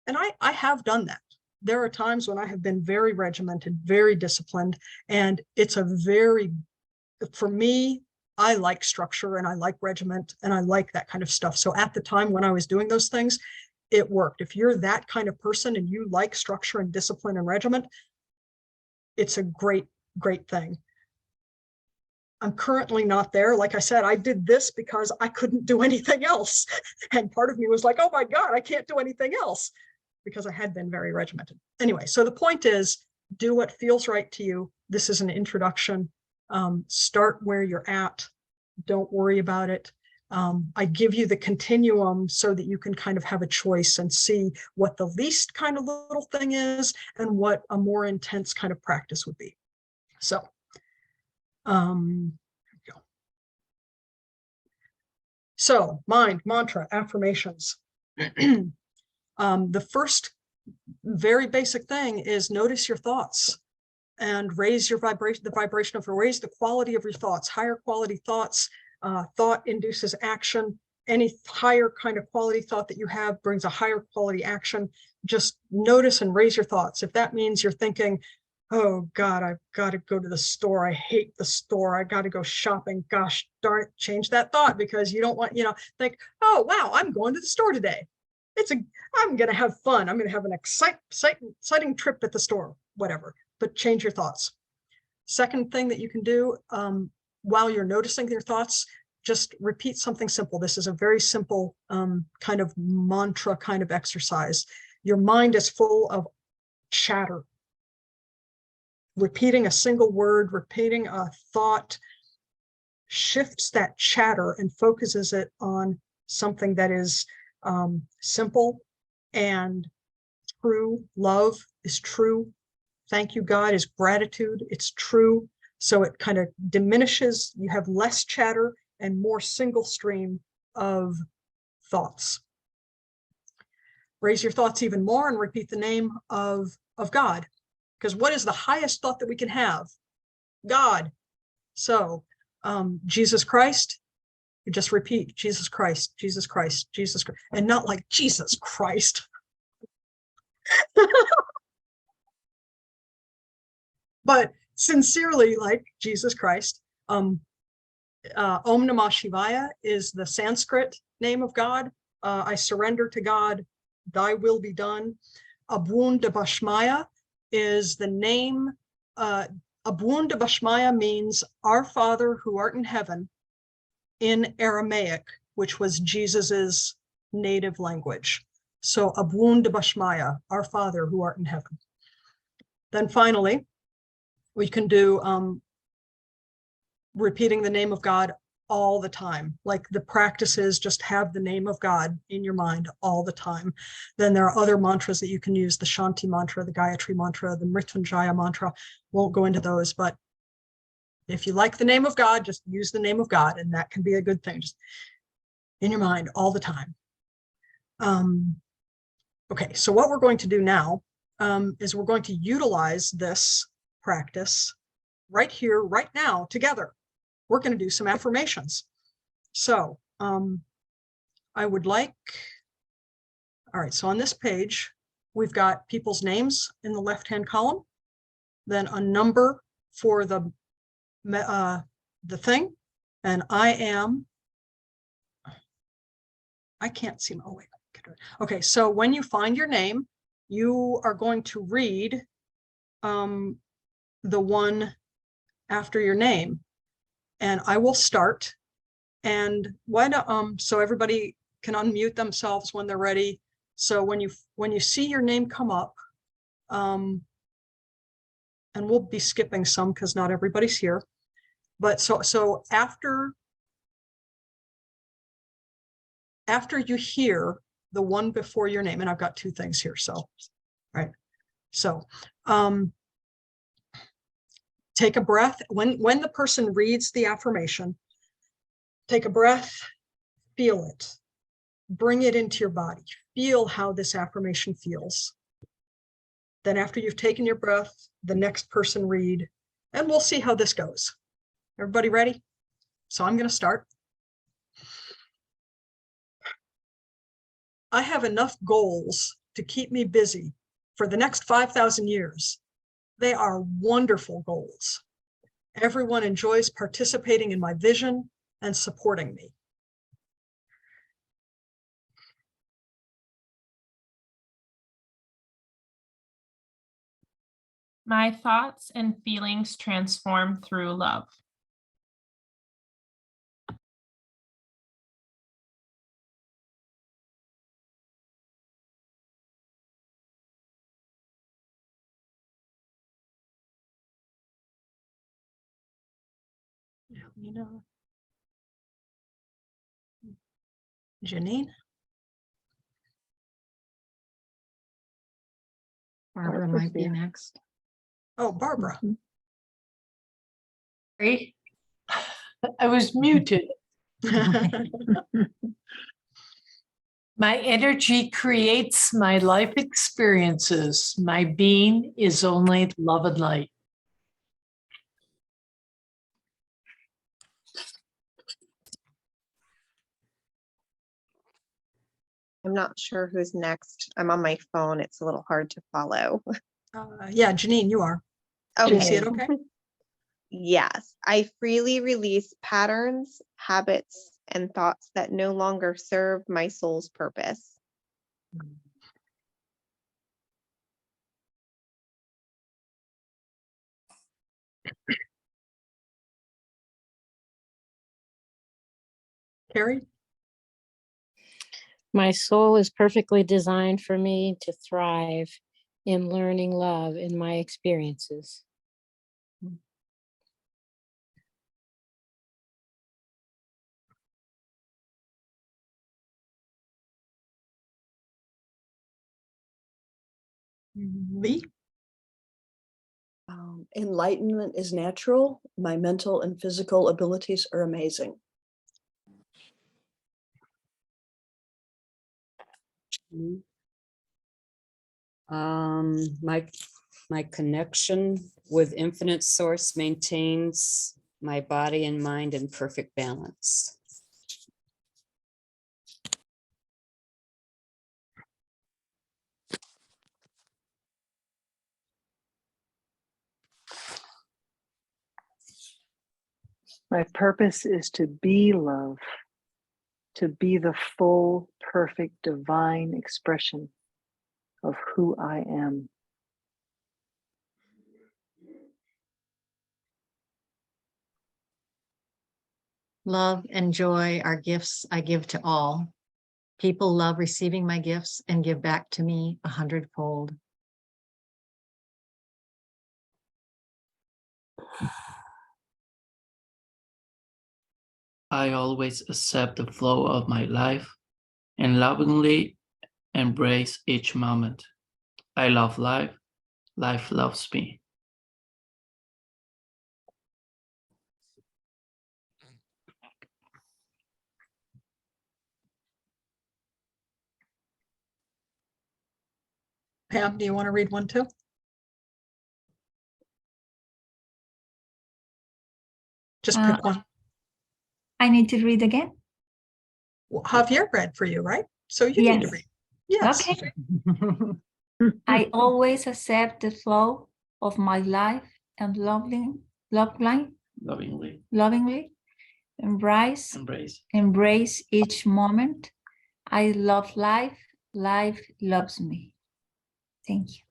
I have done that. There are times when I have been very regimented, very disciplined, and for me, I like structure and I like regiment and I like that kind of stuff. So at the time when I was doing those things, it worked. If you're that kind of person and you like structure and discipline and regiment, it's a great, great thing. I'm currently not there. Like I said, I did this because I couldn't do anything else. And part of me was like, oh my God, I can't do anything else, because I had been very regimented. Anyway, so the point is, do what feels right to you. This is an introduction. Start where you're at. Don't worry about it. I give you the continuum so that you can kind of have a choice and see what the least kind of little thing is and what a more intense kind of practice would be. So, here we go. So, mind, mantra, affirmations. The first very basic thing is notice your thoughts and raise your vibration, raise the quality of your thoughts. Higher quality thoughts, thought induces action. Any higher kind of quality thought that you have brings a higher quality action. Just notice and raise your thoughts. If that means you're thinking, oh God, I've got to go to the store. I hate the store. I got to go shopping. Gosh darn it, change that thought, because you don't want, think, oh wow, I'm going to the store today. I'm going to have fun. I'm going to have an exciting trip at the store, whatever, but change your thoughts. Second thing that you can do while you're noticing your thoughts, just repeat something simple. This is a very simple kind of mantra kind of exercise. Your mind is full of chatter. Repeating a single word, repeating a thought shifts that chatter and focuses it on something that is simple and true. Love is true. Thank you, God, is gratitude. It's true. So it kind of diminishes. You have less chatter and more single stream of thoughts. Raise your thoughts even more and repeat the name of God. Because what is the highest thought that we can have? God. So Jesus Christ, you just repeat Jesus Christ, Jesus Christ, Jesus Christ, and not like Jesus Christ. But sincerely, like Jesus Christ. Om Namah Shivaya is the Sanskrit name of God. I surrender to God, thy will be done. Abun Dabashmaya is the name. Abun Dabashmaya means our Father who art in heaven in Aramaic, which was Jesus's native language. So Abun de Bashmaya, our Father who art in heaven. Then finally, we can do repeating the name of God all the time. Like the practice is just have the name of God in your mind all the time. Then there are other mantras that you can use, the Shanti mantra, the Gayatri mantra, the Mrityunjaya mantra. Won't go into those, but if you like the name of God, just use the name of God, and that can be a good thing, just in your mind all the time. Okay, so what we're going to do now is we're going to utilize this practice right here, right now, together. We're going to do some affirmations. So I would like, all right, so on this page, we've got people's names in the left-hand column, then a number for the thing, and I can't see, oh wait, okay, so when you find your name, you are going to read the one after your name, and I will start. And when so everybody can unmute themselves when they're ready. So when you see your name come up, and we'll be skipping some because not everybody's here, but so after you hear the one before your name, and I've got two things here, so right, so take a breath. When the person reads the affirmation, take a breath, feel it, bring it into your body, feel how this affirmation feels. Then after you've taken your breath, the next person read, and we'll see how this goes. Everybody ready? So I'm going to start. I have enough goals to keep me busy for the next 5,000 years. They are wonderful goals. Everyone enjoys participating in my vision and supporting me. My thoughts and feelings transform through love. Janine? Barbara might be next. Oh, Barbara. Great. I was muted. My energy creates my life experiences. My being is only love and light. I'm not sure who's next. I'm on my phone. It's a little hard to follow. Yeah, Janine, you are. Can you see it okay? Yes, I freely release patterns, habits, and thoughts that no longer serve my soul's purpose. Carrie? My soul is perfectly designed for me to thrive in learning love in my experiences. Lee? Enlightenment is natural. My mental and physical abilities are amazing. My connection with infinite source maintains my body and mind in perfect balance. My purpose is to be love, to be the full, perfect, divine expression of who I am. Love and joy are gifts I give to all. People love receiving my gifts and give back to me 100-fold. I always accept the flow of my life and lovingly embrace each moment. I love life. Life loves me. Pam, do you want to read one too? Just pick one. I need to read again. Well, Javier read for you, right? So you need to Yes. read. Yes. Okay. I always accept the flow of my life and lovingly embrace each moment. I love life. Life loves me. Thank you.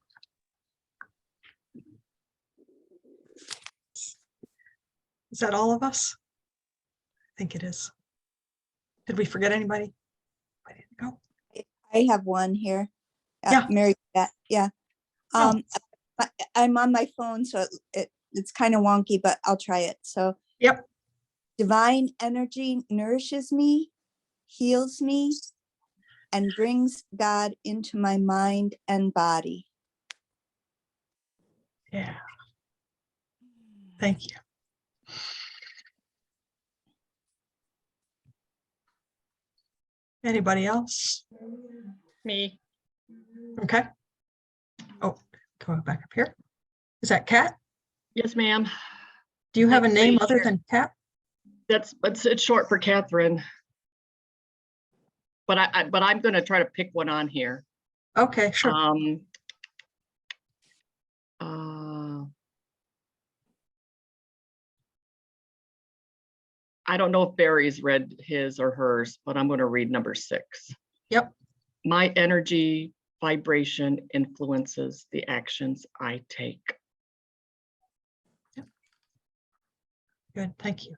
Is that all of us? I think it is. Did we forget anybody? I didn't go. I have one here. Yeah. Mary, yeah. Oh. I'm on my phone, so it's kind of wonky, but I'll try it. So, yep. Divine energy nourishes me, heals me, and brings God into my mind and body. Yeah. Thank you. Anybody else? Me. Okay. Oh, going back up here. Is that Kat? Yes, ma'am. Do you have a name Pretty other sure. than Kat? It's short for Catherine. But I'm going to try to pick one on here. Okay, sure. I don't know if Barry's read his or hers, but I'm going to read number 6. Yep. My energy vibration influences the actions I take. Yep. Good, thank you.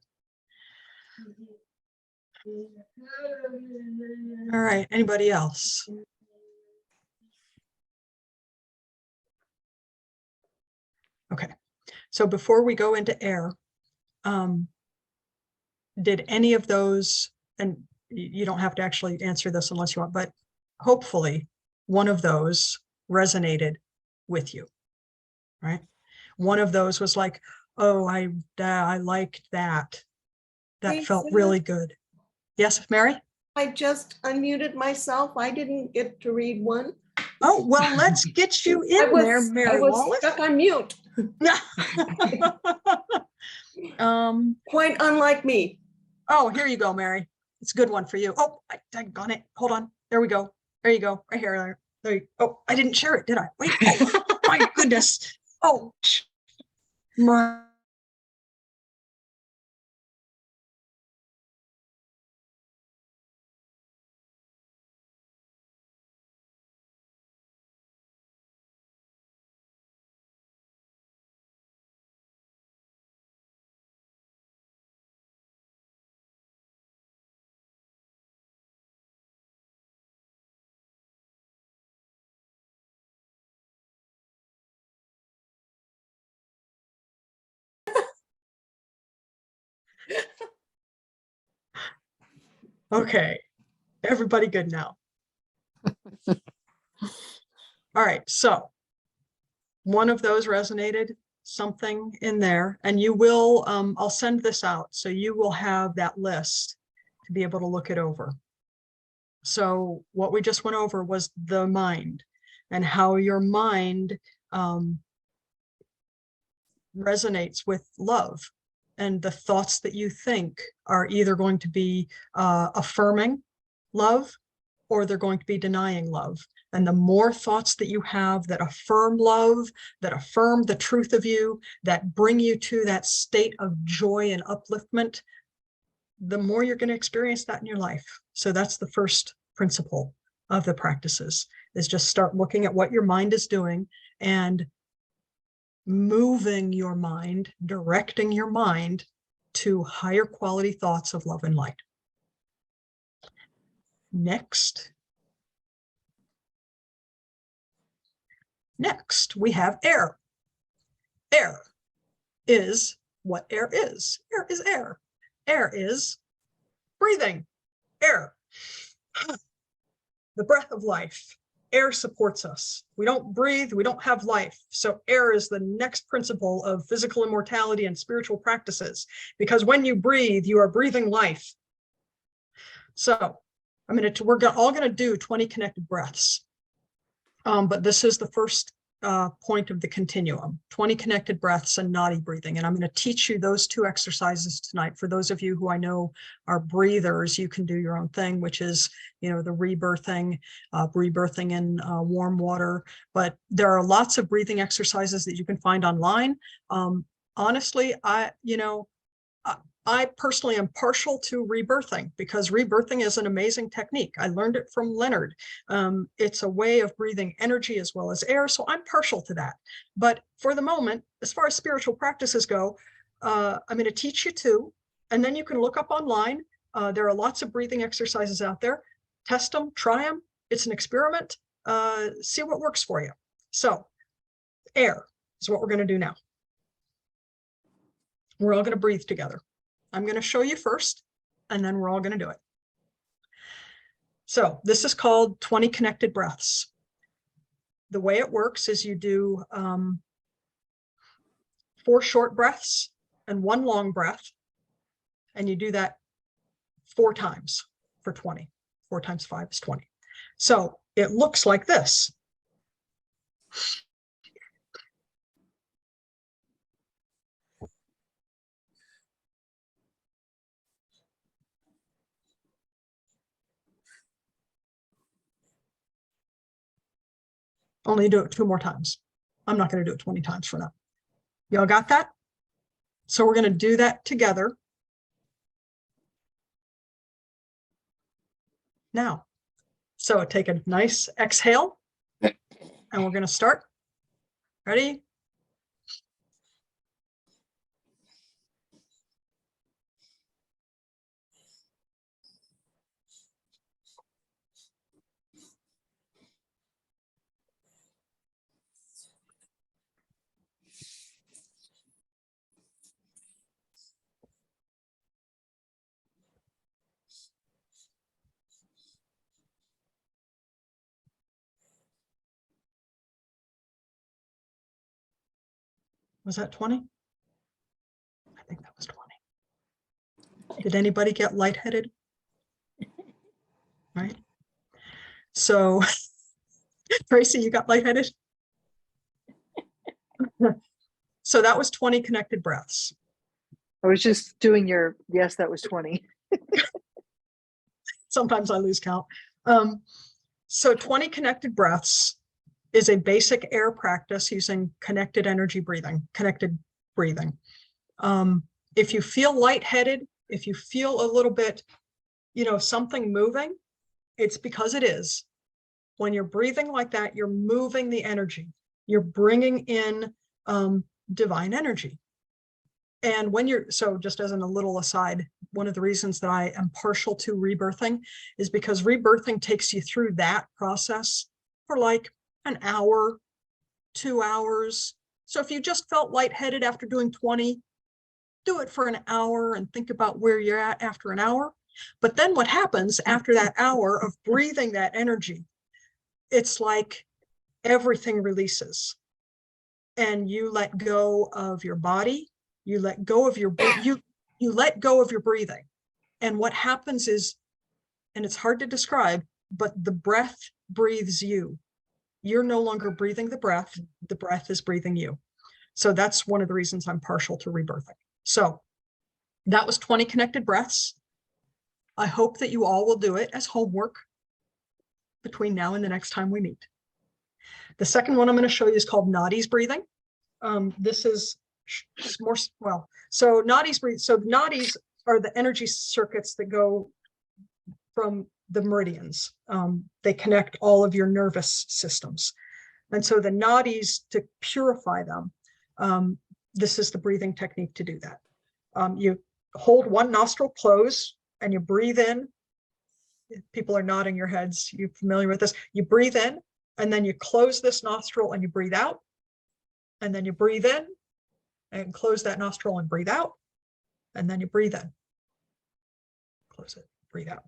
All right, anybody else? Okay, so before we go into air, did any of those, and you don't have to actually answer this unless you want, but hopefully one of those resonated with you, right? One of those was like, oh, I liked that. That Hey, felt Sid. really good. Yes, Mary? I just unmuted myself. I didn't get to read one. Oh, well, let's get you in there, Mary I was Wallace. stuck on mute. Quite unlike me. Oh, here you go, Mary. It's a good one for you. Oh, I got it. Hold on. There we go. There you go. Right here. There you go. Oh, I didn't share it, did I? Wait. Oh, my goodness. Oh, my. Okay. Everybody good now? All right. So one of those resonated, something in there, and you will, I'll send this out. So you will have that list to be able to look it over. So what we just went over was the mind and how your mind resonates with love. And the thoughts that you think are either going to be affirming love or they're going to be denying love. And the more thoughts that you have that affirm love, that affirm the truth of you, that bring you to that state of joy and upliftment, the more you're going to experience that in your life. So that's the first principle of the practices, is just start looking at what your mind is doing and moving your mind, directing your mind to higher quality thoughts of love and light. Next. Next, we have air. Air is what air is. Air is air. Air is breathing. Air. The breath of life. Air supports us. We don't breathe, we don't have life. So air is the next principle of physical immortality and spiritual practices, because when you breathe, you are breathing life. So we're all going to do 20 connected breaths. But this is the first point of the continuum, 20 connected breaths and nadi breathing. And I'm going to teach you those two exercises tonight. For those of you who I know are breathers, you can do your own thing, which is, the rebirthing in warm water. But there are lots of breathing exercises that you can find online. Honestly, I personally am partial to rebirthing, because rebirthing is an amazing technique. I learned it from Leonard. It's a way of breathing energy as well as air, so I'm partial to that. But for the moment, as far as spiritual practices go, I'm going to teach you two, and then you can look up online. There are lots of breathing exercises out there. Test them, try them. It's an experiment. See what works for you. So air is what we're going to do now. We're all going to breathe together. I'm going to show you first, and then we're all going to do it. So this is called 20 connected breaths. The way it works is you do 4 short breaths and 1 long breath, and you do that 4 times for 20. 4 times 5 is 20. So it looks like this. Only do it 2 more times. I'm not going to do it 20 times for now. Y'all got that? So we're going to do that together. Now, so take a nice exhale, and we're going to start. Ready? Was that 20? I think that was 20. Did anybody get lightheaded? Right. So, Tracy, you got lightheaded? So that was 20 connected breaths. I was just doing your, yes, that was 20. Sometimes I lose count. So 20 connected breaths is a basic air practice using connected energy breathing, connected breathing. If you feel lightheaded, if you feel a little bit, something moving, it's because it is. When you're breathing like that, you're moving the energy. You're bringing in divine energy. And when so just as a little aside, one of the reasons that I am partial to rebirthing is because rebirthing takes you through that process for like an hour, 2 hours. So if you just felt lightheaded after doing 20, do it for an hour and think about where you're at after an hour. But then what happens after that hour of breathing that energy, it's like everything releases, and you let go of your body. You let go of your you let go of your breathing. And what happens is, and it's hard to describe, but the breath breathes you. You're no longer breathing the breath is breathing you. So that's one of the reasons I'm partial to rebirthing. So that was 20 connected breaths. I hope that you all will do it as homework between now and the next time we meet. The second one I'm going to show you is called nadis breathing. This is more, so nadis breathe. So nadis are the energy circuits that go from the meridians. They connect all of your nervous systems. And so the nadis, to purify them, this is the breathing technique to do that. You hold one nostril closed and you breathe in People are nodding your heads. You're familiar with this. You breathe in, and then you close this nostril and you breathe out. And then you breathe in and close that nostril and breathe out. And then you breathe in. Close it, breathe out.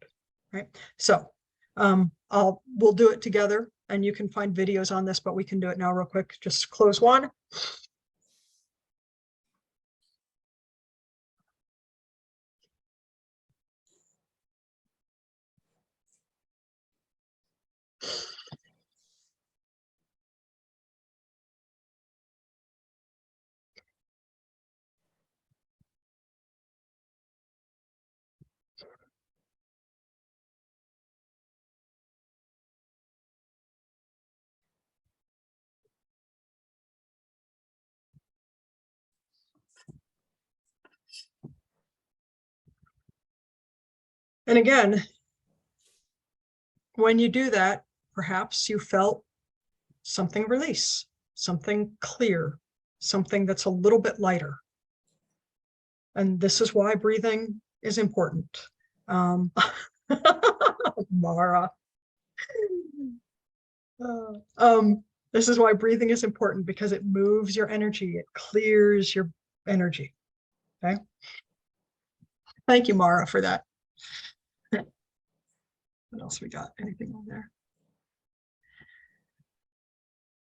Right. So we'll do it together, and you can find videos on this, but we can do it now real quick. Just close one. And again, when you do that, perhaps you felt something release, something clear, something that's a little bit lighter. And this is why breathing is important. Mara. This is why breathing is important, because it moves your energy, it clears your energy. Okay. Thank you, Mara, for that. What else we got? Anything on there?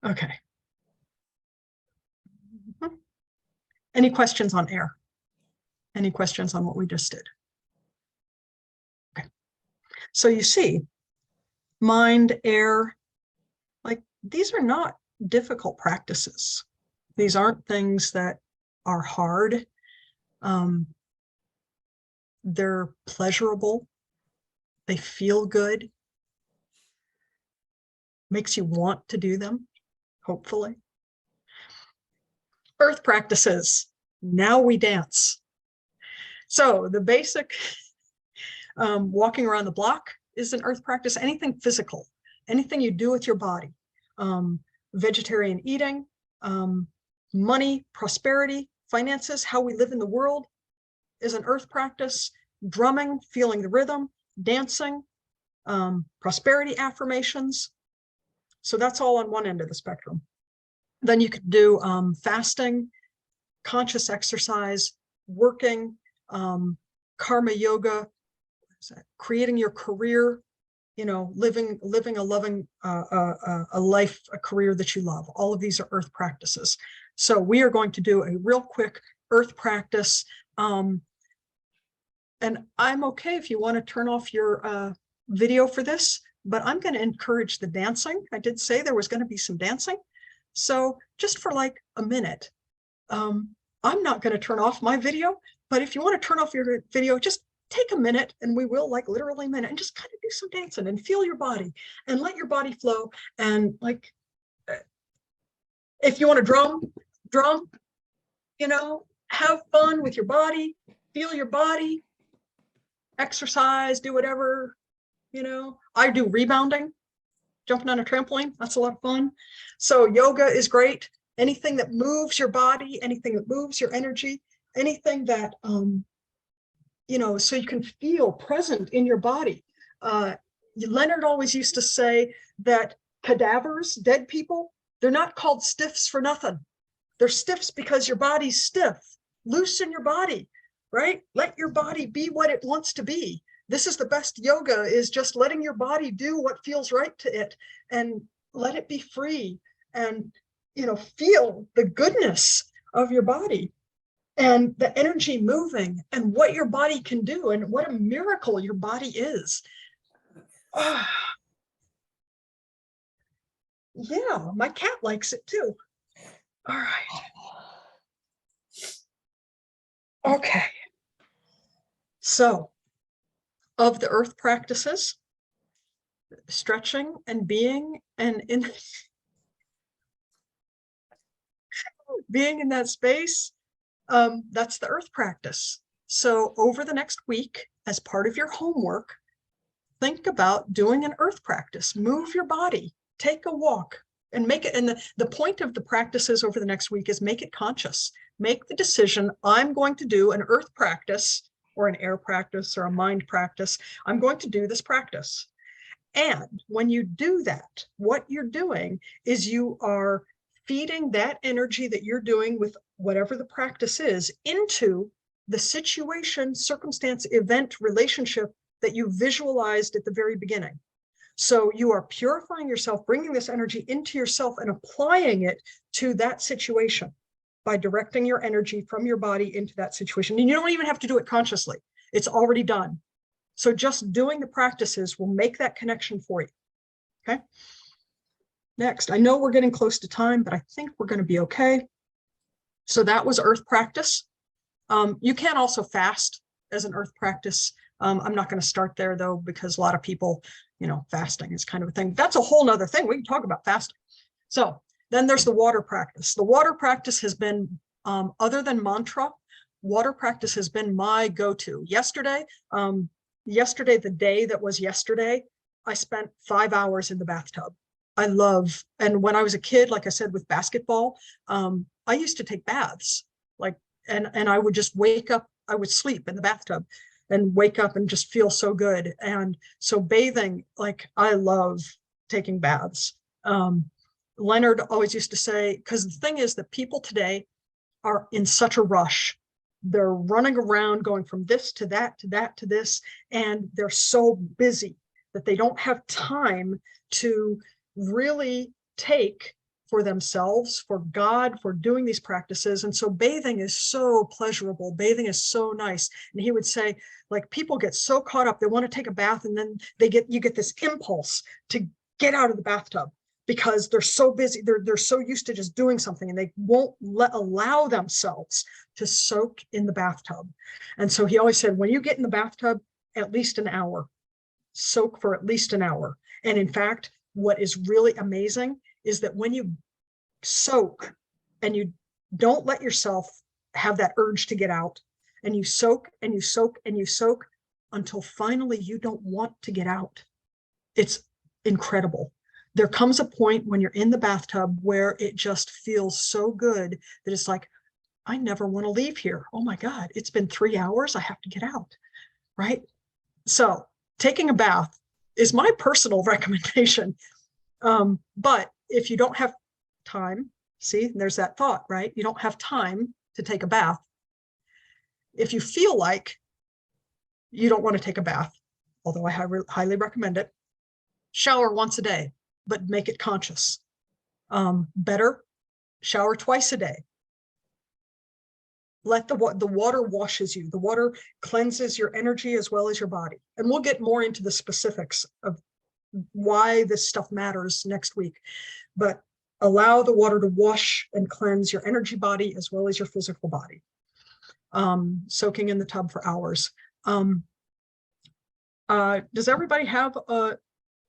Okay. Any questions on air? Any questions on what we just did? Okay. So you see, mind, air, like these are not difficult practices. These aren't things that are hard. They're pleasurable. They feel good. Makes you want to do them, hopefully. Earth practices. Now we dance. So the basic walking around the block is an earth practice. Anything physical, anything you do with your body. Vegetarian eating, money, prosperity, finances, how we live in the world is an earth practice. Drumming, feeling the rhythm, dancing, prosperity affirmations. So that's all on one end of the spectrum. Then you could do fasting, conscious exercise, working, karma yoga, creating your career, living a loving a life, a career that you love. All of these are earth practices. So we are going to do a real quick earth practice. And I'm okay if you want to turn off your video for this, but I'm going to encourage the dancing. I did say there was going to be some dancing. So just for like a minute, I'm not going to turn off my video, but if you want to turn off your video, just take a minute, and we will, like literally a minute, and just kind of do some dancing and feel your body and let your body flow. And like, if you want to drum, have fun with your body, feel your body, exercise, do whatever, I do rebounding, jumping on a trampoline. That's a lot of fun. So yoga is great. Anything that moves your body, anything that moves your energy, anything that, so you can feel present in your body. Leonard always used to say that cadavers, dead people, they're not called stiffs for nothing. They're stiffs because your body's stiff. Loosen your body, right? Let your body be what it wants to be. This is the best yoga, is just letting your body do what feels right to it, and let it be free, and feel the goodness of your body and the energy moving and what your body can do and what a miracle your body is. Yeah, my cat likes it too. All right. Okay. So, of the earth practices, stretching and being and in being in that space, that's the earth practice. So over the next week, as part of your homework, think about doing an earth practice. Move your body, take a walk, and make it. And the point of the practices over the next week is make it conscious. Make the decision, I'm going to do an earth practice or an air practice or a mind practice. I'm going to do this practice. And when you do that, what you're doing is you are feeding that energy that you're doing with whatever the practice is into the situation, circumstance, event, relationship that you visualized at the very beginning. So you are purifying yourself, bringing this energy into yourself and applying it to that situation by directing your energy from your body into that situation. And you don't even have to do it consciously. It's already done. So just doing the practices will make that connection for you. Okay. Next, I know we're getting close to time, but I think we're going to be okay. So that was earth practice. You can also fast as an earth practice. I'm not going to start there though, because a lot of people, you know, fasting is kind of a thing. That's a whole nother thing. We can talk about fasting. So then there's the water practice. The water practice has been, other than mantra, water practice has been my go-to. Yesterday, the day that was yesterday, I spent 5 hours in the bathtub. I love, and when I was a kid, like I said, with basketball, I used to take baths, like, and I would just wake up, I would sleep in the bathtub and wake up and just feel so good. And so bathing, like, I love taking baths. Leonard always used to say, because the thing is that people today are in such a rush. They're running around going from this to that, to that, to this, and they're so busy that they don't have time to really take for themselves, for God, for doing these practices. And so bathing is so pleasurable. Bathing is so nice. And he would say, like, people get so caught up, they want to take a bath, and then you get this impulse to get out of the bathtub because they're so busy. They're so used to just doing something, and they won't allow themselves to soak in the bathtub. And so he always said, when you get in the bathtub, at least an hour, soak for at least an hour. And in fact, what is really amazing is that when you soak and you don't let yourself have that urge to get out, and you soak and you soak and you soak until finally you don't want to get out. It's incredible. There comes a point when you're in the bathtub where it just feels so good that it's like, I never want to leave here. Oh my God, it's been 3 hours. I have to get out, right? So taking a bath is my personal recommendation. But if you don't have time, see, there's that thought, right? You don't have time to take a bath. If you feel like you don't want to take a bath, although I highly recommend it, shower once a day, but make it conscious. Better, shower twice a day. Let the water washes you. The water cleanses your energy as well as your body. And we'll get more into the specifics of why this stuff matters next week. But allow the water to wash and cleanse your energy body as well as your physical body. Soaking in the tub for hours. Does everybody have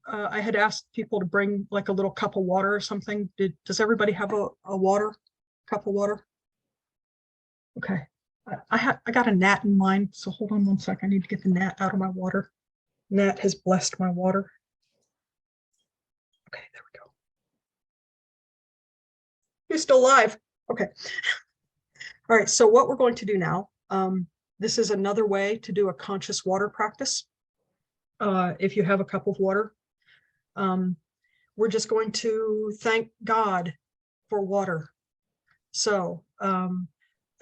I had asked people to bring like a little cup of water or something. Does everybody have a cup of water? Okay. I got a gnat in mind, so hold on one sec. I need to get the gnat out of my water. Gnat has blessed my water. Okay, there we go. He's still alive. Okay. All right, so what we're going to do now, this is another way to do a conscious water practice. If you have a cup of water, we're just going to thank God for water. So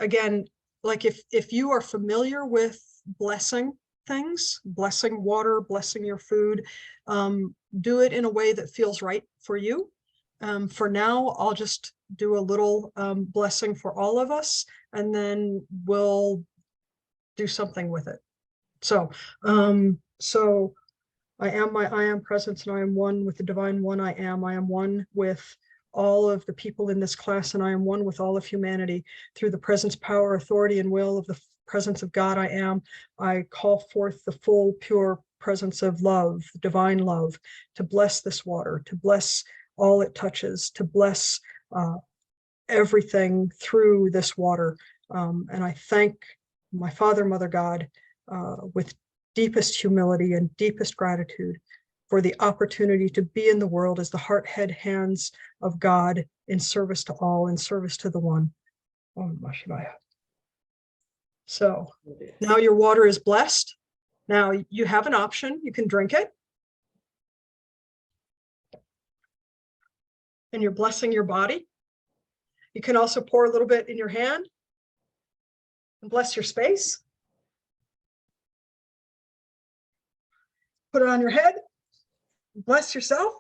again, like if you are familiar with blessing things, blessing water, blessing your food, do it in a way that feels right for you. For now, I'll just do a little blessing for all of us, and then we'll do something with it. So, so I am presence, and I am one with the divine one I am. I am one with all of the people in this class, and I am one with all of humanity. Through the presence, power, authority, and will of the presence of God I am, I call forth the full, pure presence of love, divine love, to bless this water, to bless all it touches, to bless everything through this water. And I thank my Father, Mother God, with deepest humility and deepest gratitude for the opportunity to be in the world as the heart, head, hands of God in service to all, in service to the one. Om Namah Shivaya. So now your water is blessed. Now you have an option. You can drink it. And you're blessing your body. You can also pour a little bit in your hand and bless your space. Put it on your head. Bless yourself.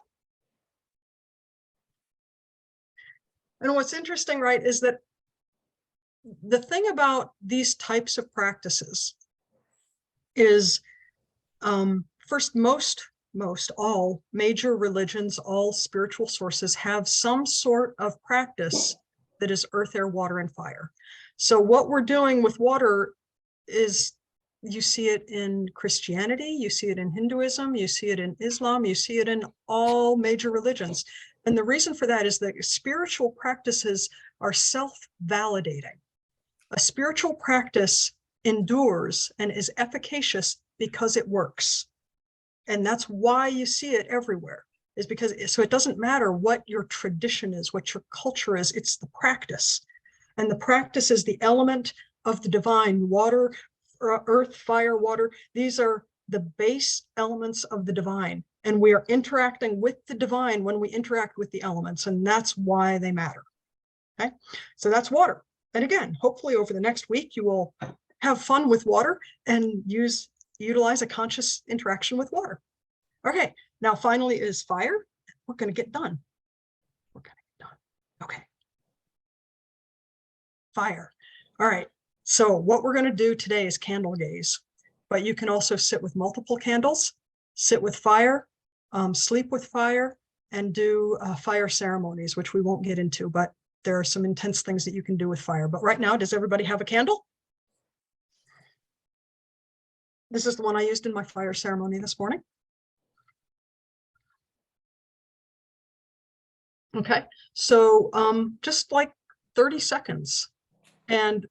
And what's interesting, right, is that the thing about these types of practices is first, most all major religions, all spiritual sources have some sort of practice that is earth, air, water, and fire. So what we're doing with water is, you see it in Christianity, you see it in Hinduism, you see it in Islam, you see it in all major religions. And the reason for that is that spiritual practices are self-validating. A spiritual practice endures and is efficacious because it works. And that's why you see it everywhere, is because, so it doesn't matter what your tradition is, what your culture is, it's the practice. And the practice is the element of the divine. Water, earth, fire, water, these are the base elements of the divine. And we are interacting with the divine when we interact with the elements, and that's why they matter. Okay, so that's water. And again, hopefully over the next week, you will have fun with water and utilize a conscious interaction with water. Okay, now finally is fire. We're going to get done. We're going to get done. Okay. Fire. All right. So what we're going to do today is candle gaze, but you can also sit with multiple candles, sit with fire, sleep with fire, and do fire ceremonies, which we won't get into, but there are some intense things that you can do with fire. But right now, does everybody have a candle? This is the one I used in my fire ceremony this morning. Okay, so just like 30 seconds. And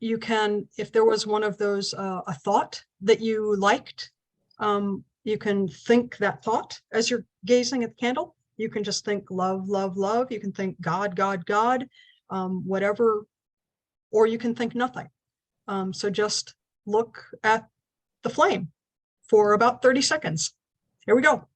you can, if there was one of those, a thought that you liked, you can think that thought as you're gazing at the candle. You can just think love, love, love. You can think God, God, God, whatever, or you can think nothing. So just look at the flame for about 30 seconds. Here we go.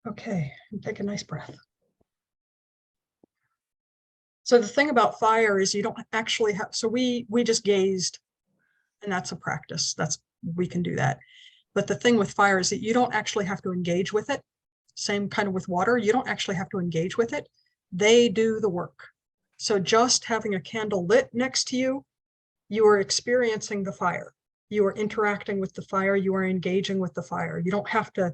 Okay, and take a nice breath. So the thing about fire is you don't actually have, so we just gazed, and that's a practice. We can do that. But the thing with fire is that you don't actually have to engage with it. Same kind of with water. You don't actually have to engage with it. They do the work. So just having a candle lit next to you, you are experiencing the fire. You are interacting with the fire. You are engaging with the fire. You don't have to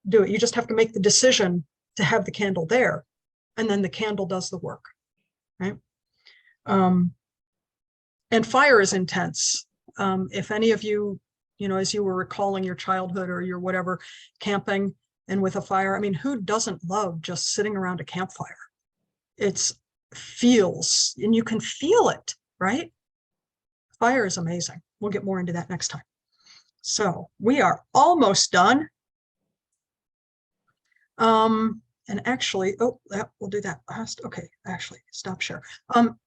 do it. You just have to make the decision to have the candle there, and then the candle does the work, right? And fire is intense. If any of you, as you were recalling your childhood or your whatever, camping and with a fire, I mean, who doesn't love just sitting around a campfire? It's feels, and you can feel it, right? Fire is amazing. We'll get more into that next time. So we are almost done. And actually, we'll do that last. Okay, actually, stop share.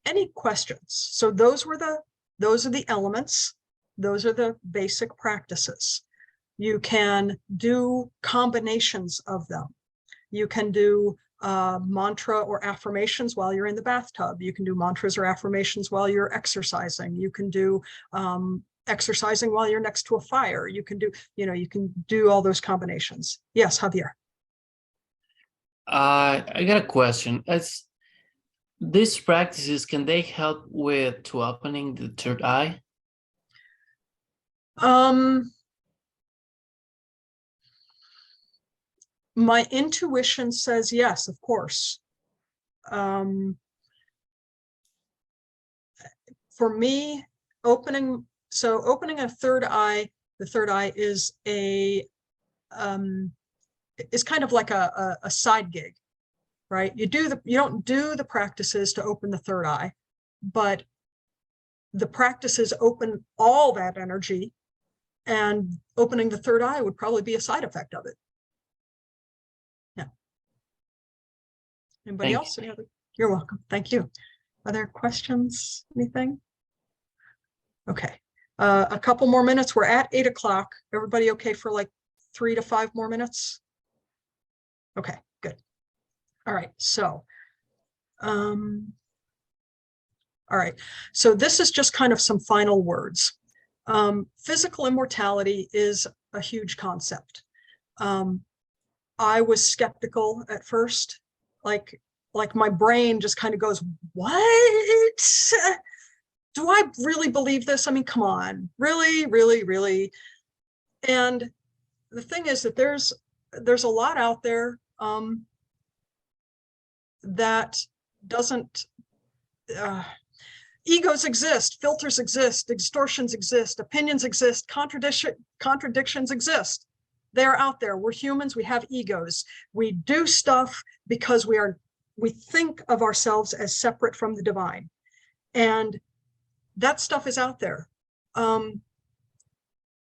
Any questions? So those are the elements. Those are the basic practices. You can do combinations of them. You can do mantra or affirmations while you're in the bathtub. You can do mantras or affirmations while you're exercising. You can do exercising while you're next to a fire. You can do, you can do all those combinations. Yes, Javier. I got a question. These practices, can they help to opening the third eye? My intuition says yes, of course. for me, opening a third eye, the third eye is is kind of like a side gig, right? You don't do the practices to open the third eye, but the practices open all that energy, and opening the third eye would probably be a side effect of it. Yeah. Anybody else? Any other? You're welcome. Thank you. Other questions? Anything? Okay. A couple more minutes. We're at 8 o'clock. Everybody okay for like 3 to 5 more minutes? Okay, good. All right. So, all right. So this is just kind of some final words. Physical immortality is a huge concept. I was skeptical at first, like my brain just kind of goes, what? Do I really believe this? I mean, come on, really, really, really. And the thing is that there's a lot out there that doesn't, egos exist, filters exist, distortions exist, opinions exist, contradictions exist. They're out there. We're humans, we have egos. We do stuff because we think of ourselves as separate from the divine. And that stuff is out there.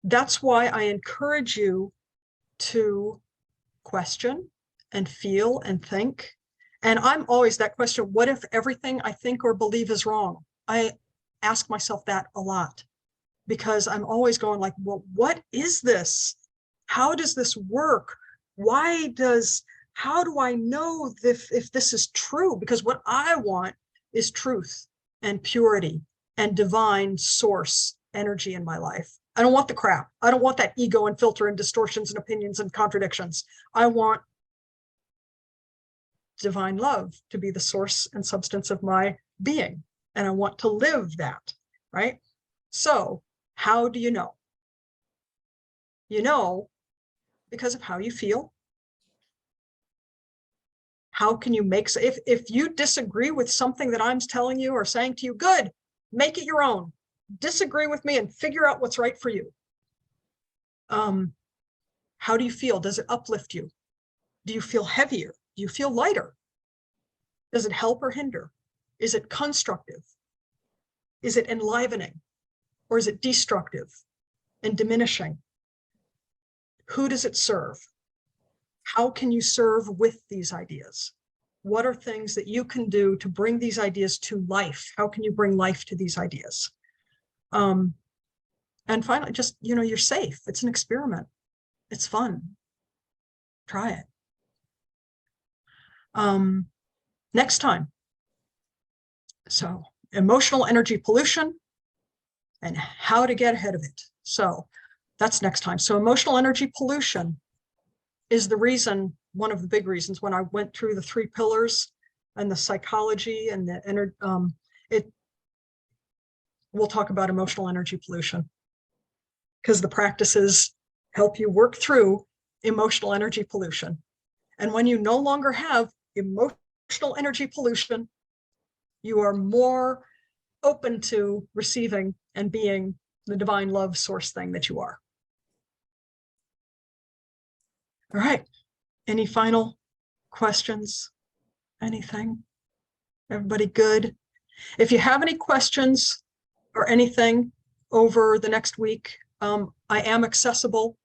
That's why I encourage you to question and feel and think. And I'm always that question, what if everything I think or believe is wrong? I ask myself that a lot, because I'm always going like, well, what is this? How does this work? How do I know if this is true? Because what I want is truth and purity and divine source energy in my life. I don't want the crap. I don't want that ego and filter and distortions and opinions and contradictions. I want divine love to be the source and substance of my being. And I want to live that, right? So how do you know? You know because of how you feel. How can you make, if you disagree with something that I'm telling you or saying to you, good, make it your own. Disagree with me and figure out what's right for you. How do you feel? Does it uplift you? Do you feel heavier? Do you feel lighter? Does it help or hinder? Is it constructive? Is it enlivening? Or is it destructive and diminishing? Who does it serve? How can you serve with these ideas? What are things that you can do to bring these ideas to life? How can you bring life to these ideas? And finally, just, you're safe. It's an experiment. It's fun. Try it. Next time. So, emotional energy pollution and how to get ahead of it. So that's next time. So emotional energy pollution is the reason, one of the big reasons, when I went through the 3 pillars and the psychology and the we'll talk about emotional energy pollution, because the practices help you work through emotional energy pollution. And when you no longer have emotional energy pollution, you are more open to receiving and being the divine love source thing that you are. All right. Any final questions? Anything? Everybody good? If you have any questions or anything over the next week, I am accessible.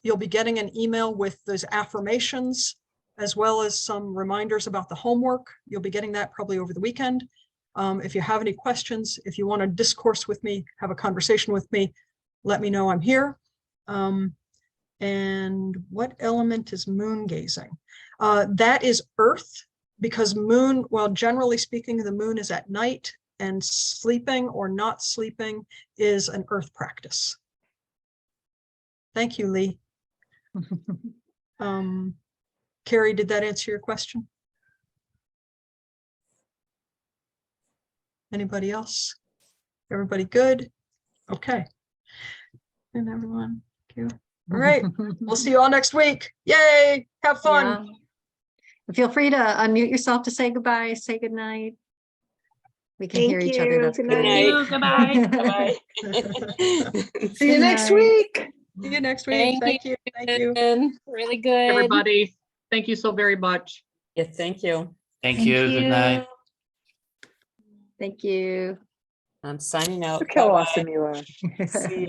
You'll be getting an email with those affirmations, as well as some reminders about the homework. You'll be getting that probably over the weekend. If you have any questions, if you want to discourse with me, have a conversation with me, let me know. I'm here. And what element is moon gazing? That is Earth, because moon, well, generally speaking, the moon is at night, and sleeping or not sleeping is an Earth practice. Thank you, Lee. Carrie, did that answer your question? Anybody else? Everybody good? Okay. And everyone, thank you. All right. We'll see you all next week. Yay. Have fun. Yeah. Feel free to unmute yourself to say goodbye, say goodnight. We can hear Thank each other. you. That's Good good. night. Goodbye. Bye-bye. See you next night. week. See you next week. Thank you. Thank you. Really good. Everybody, thank you so very much. Yeah, thank you. Thank you. Good night. Thank you. I'm signing out. Look how Bye-bye. awesome you are. See you.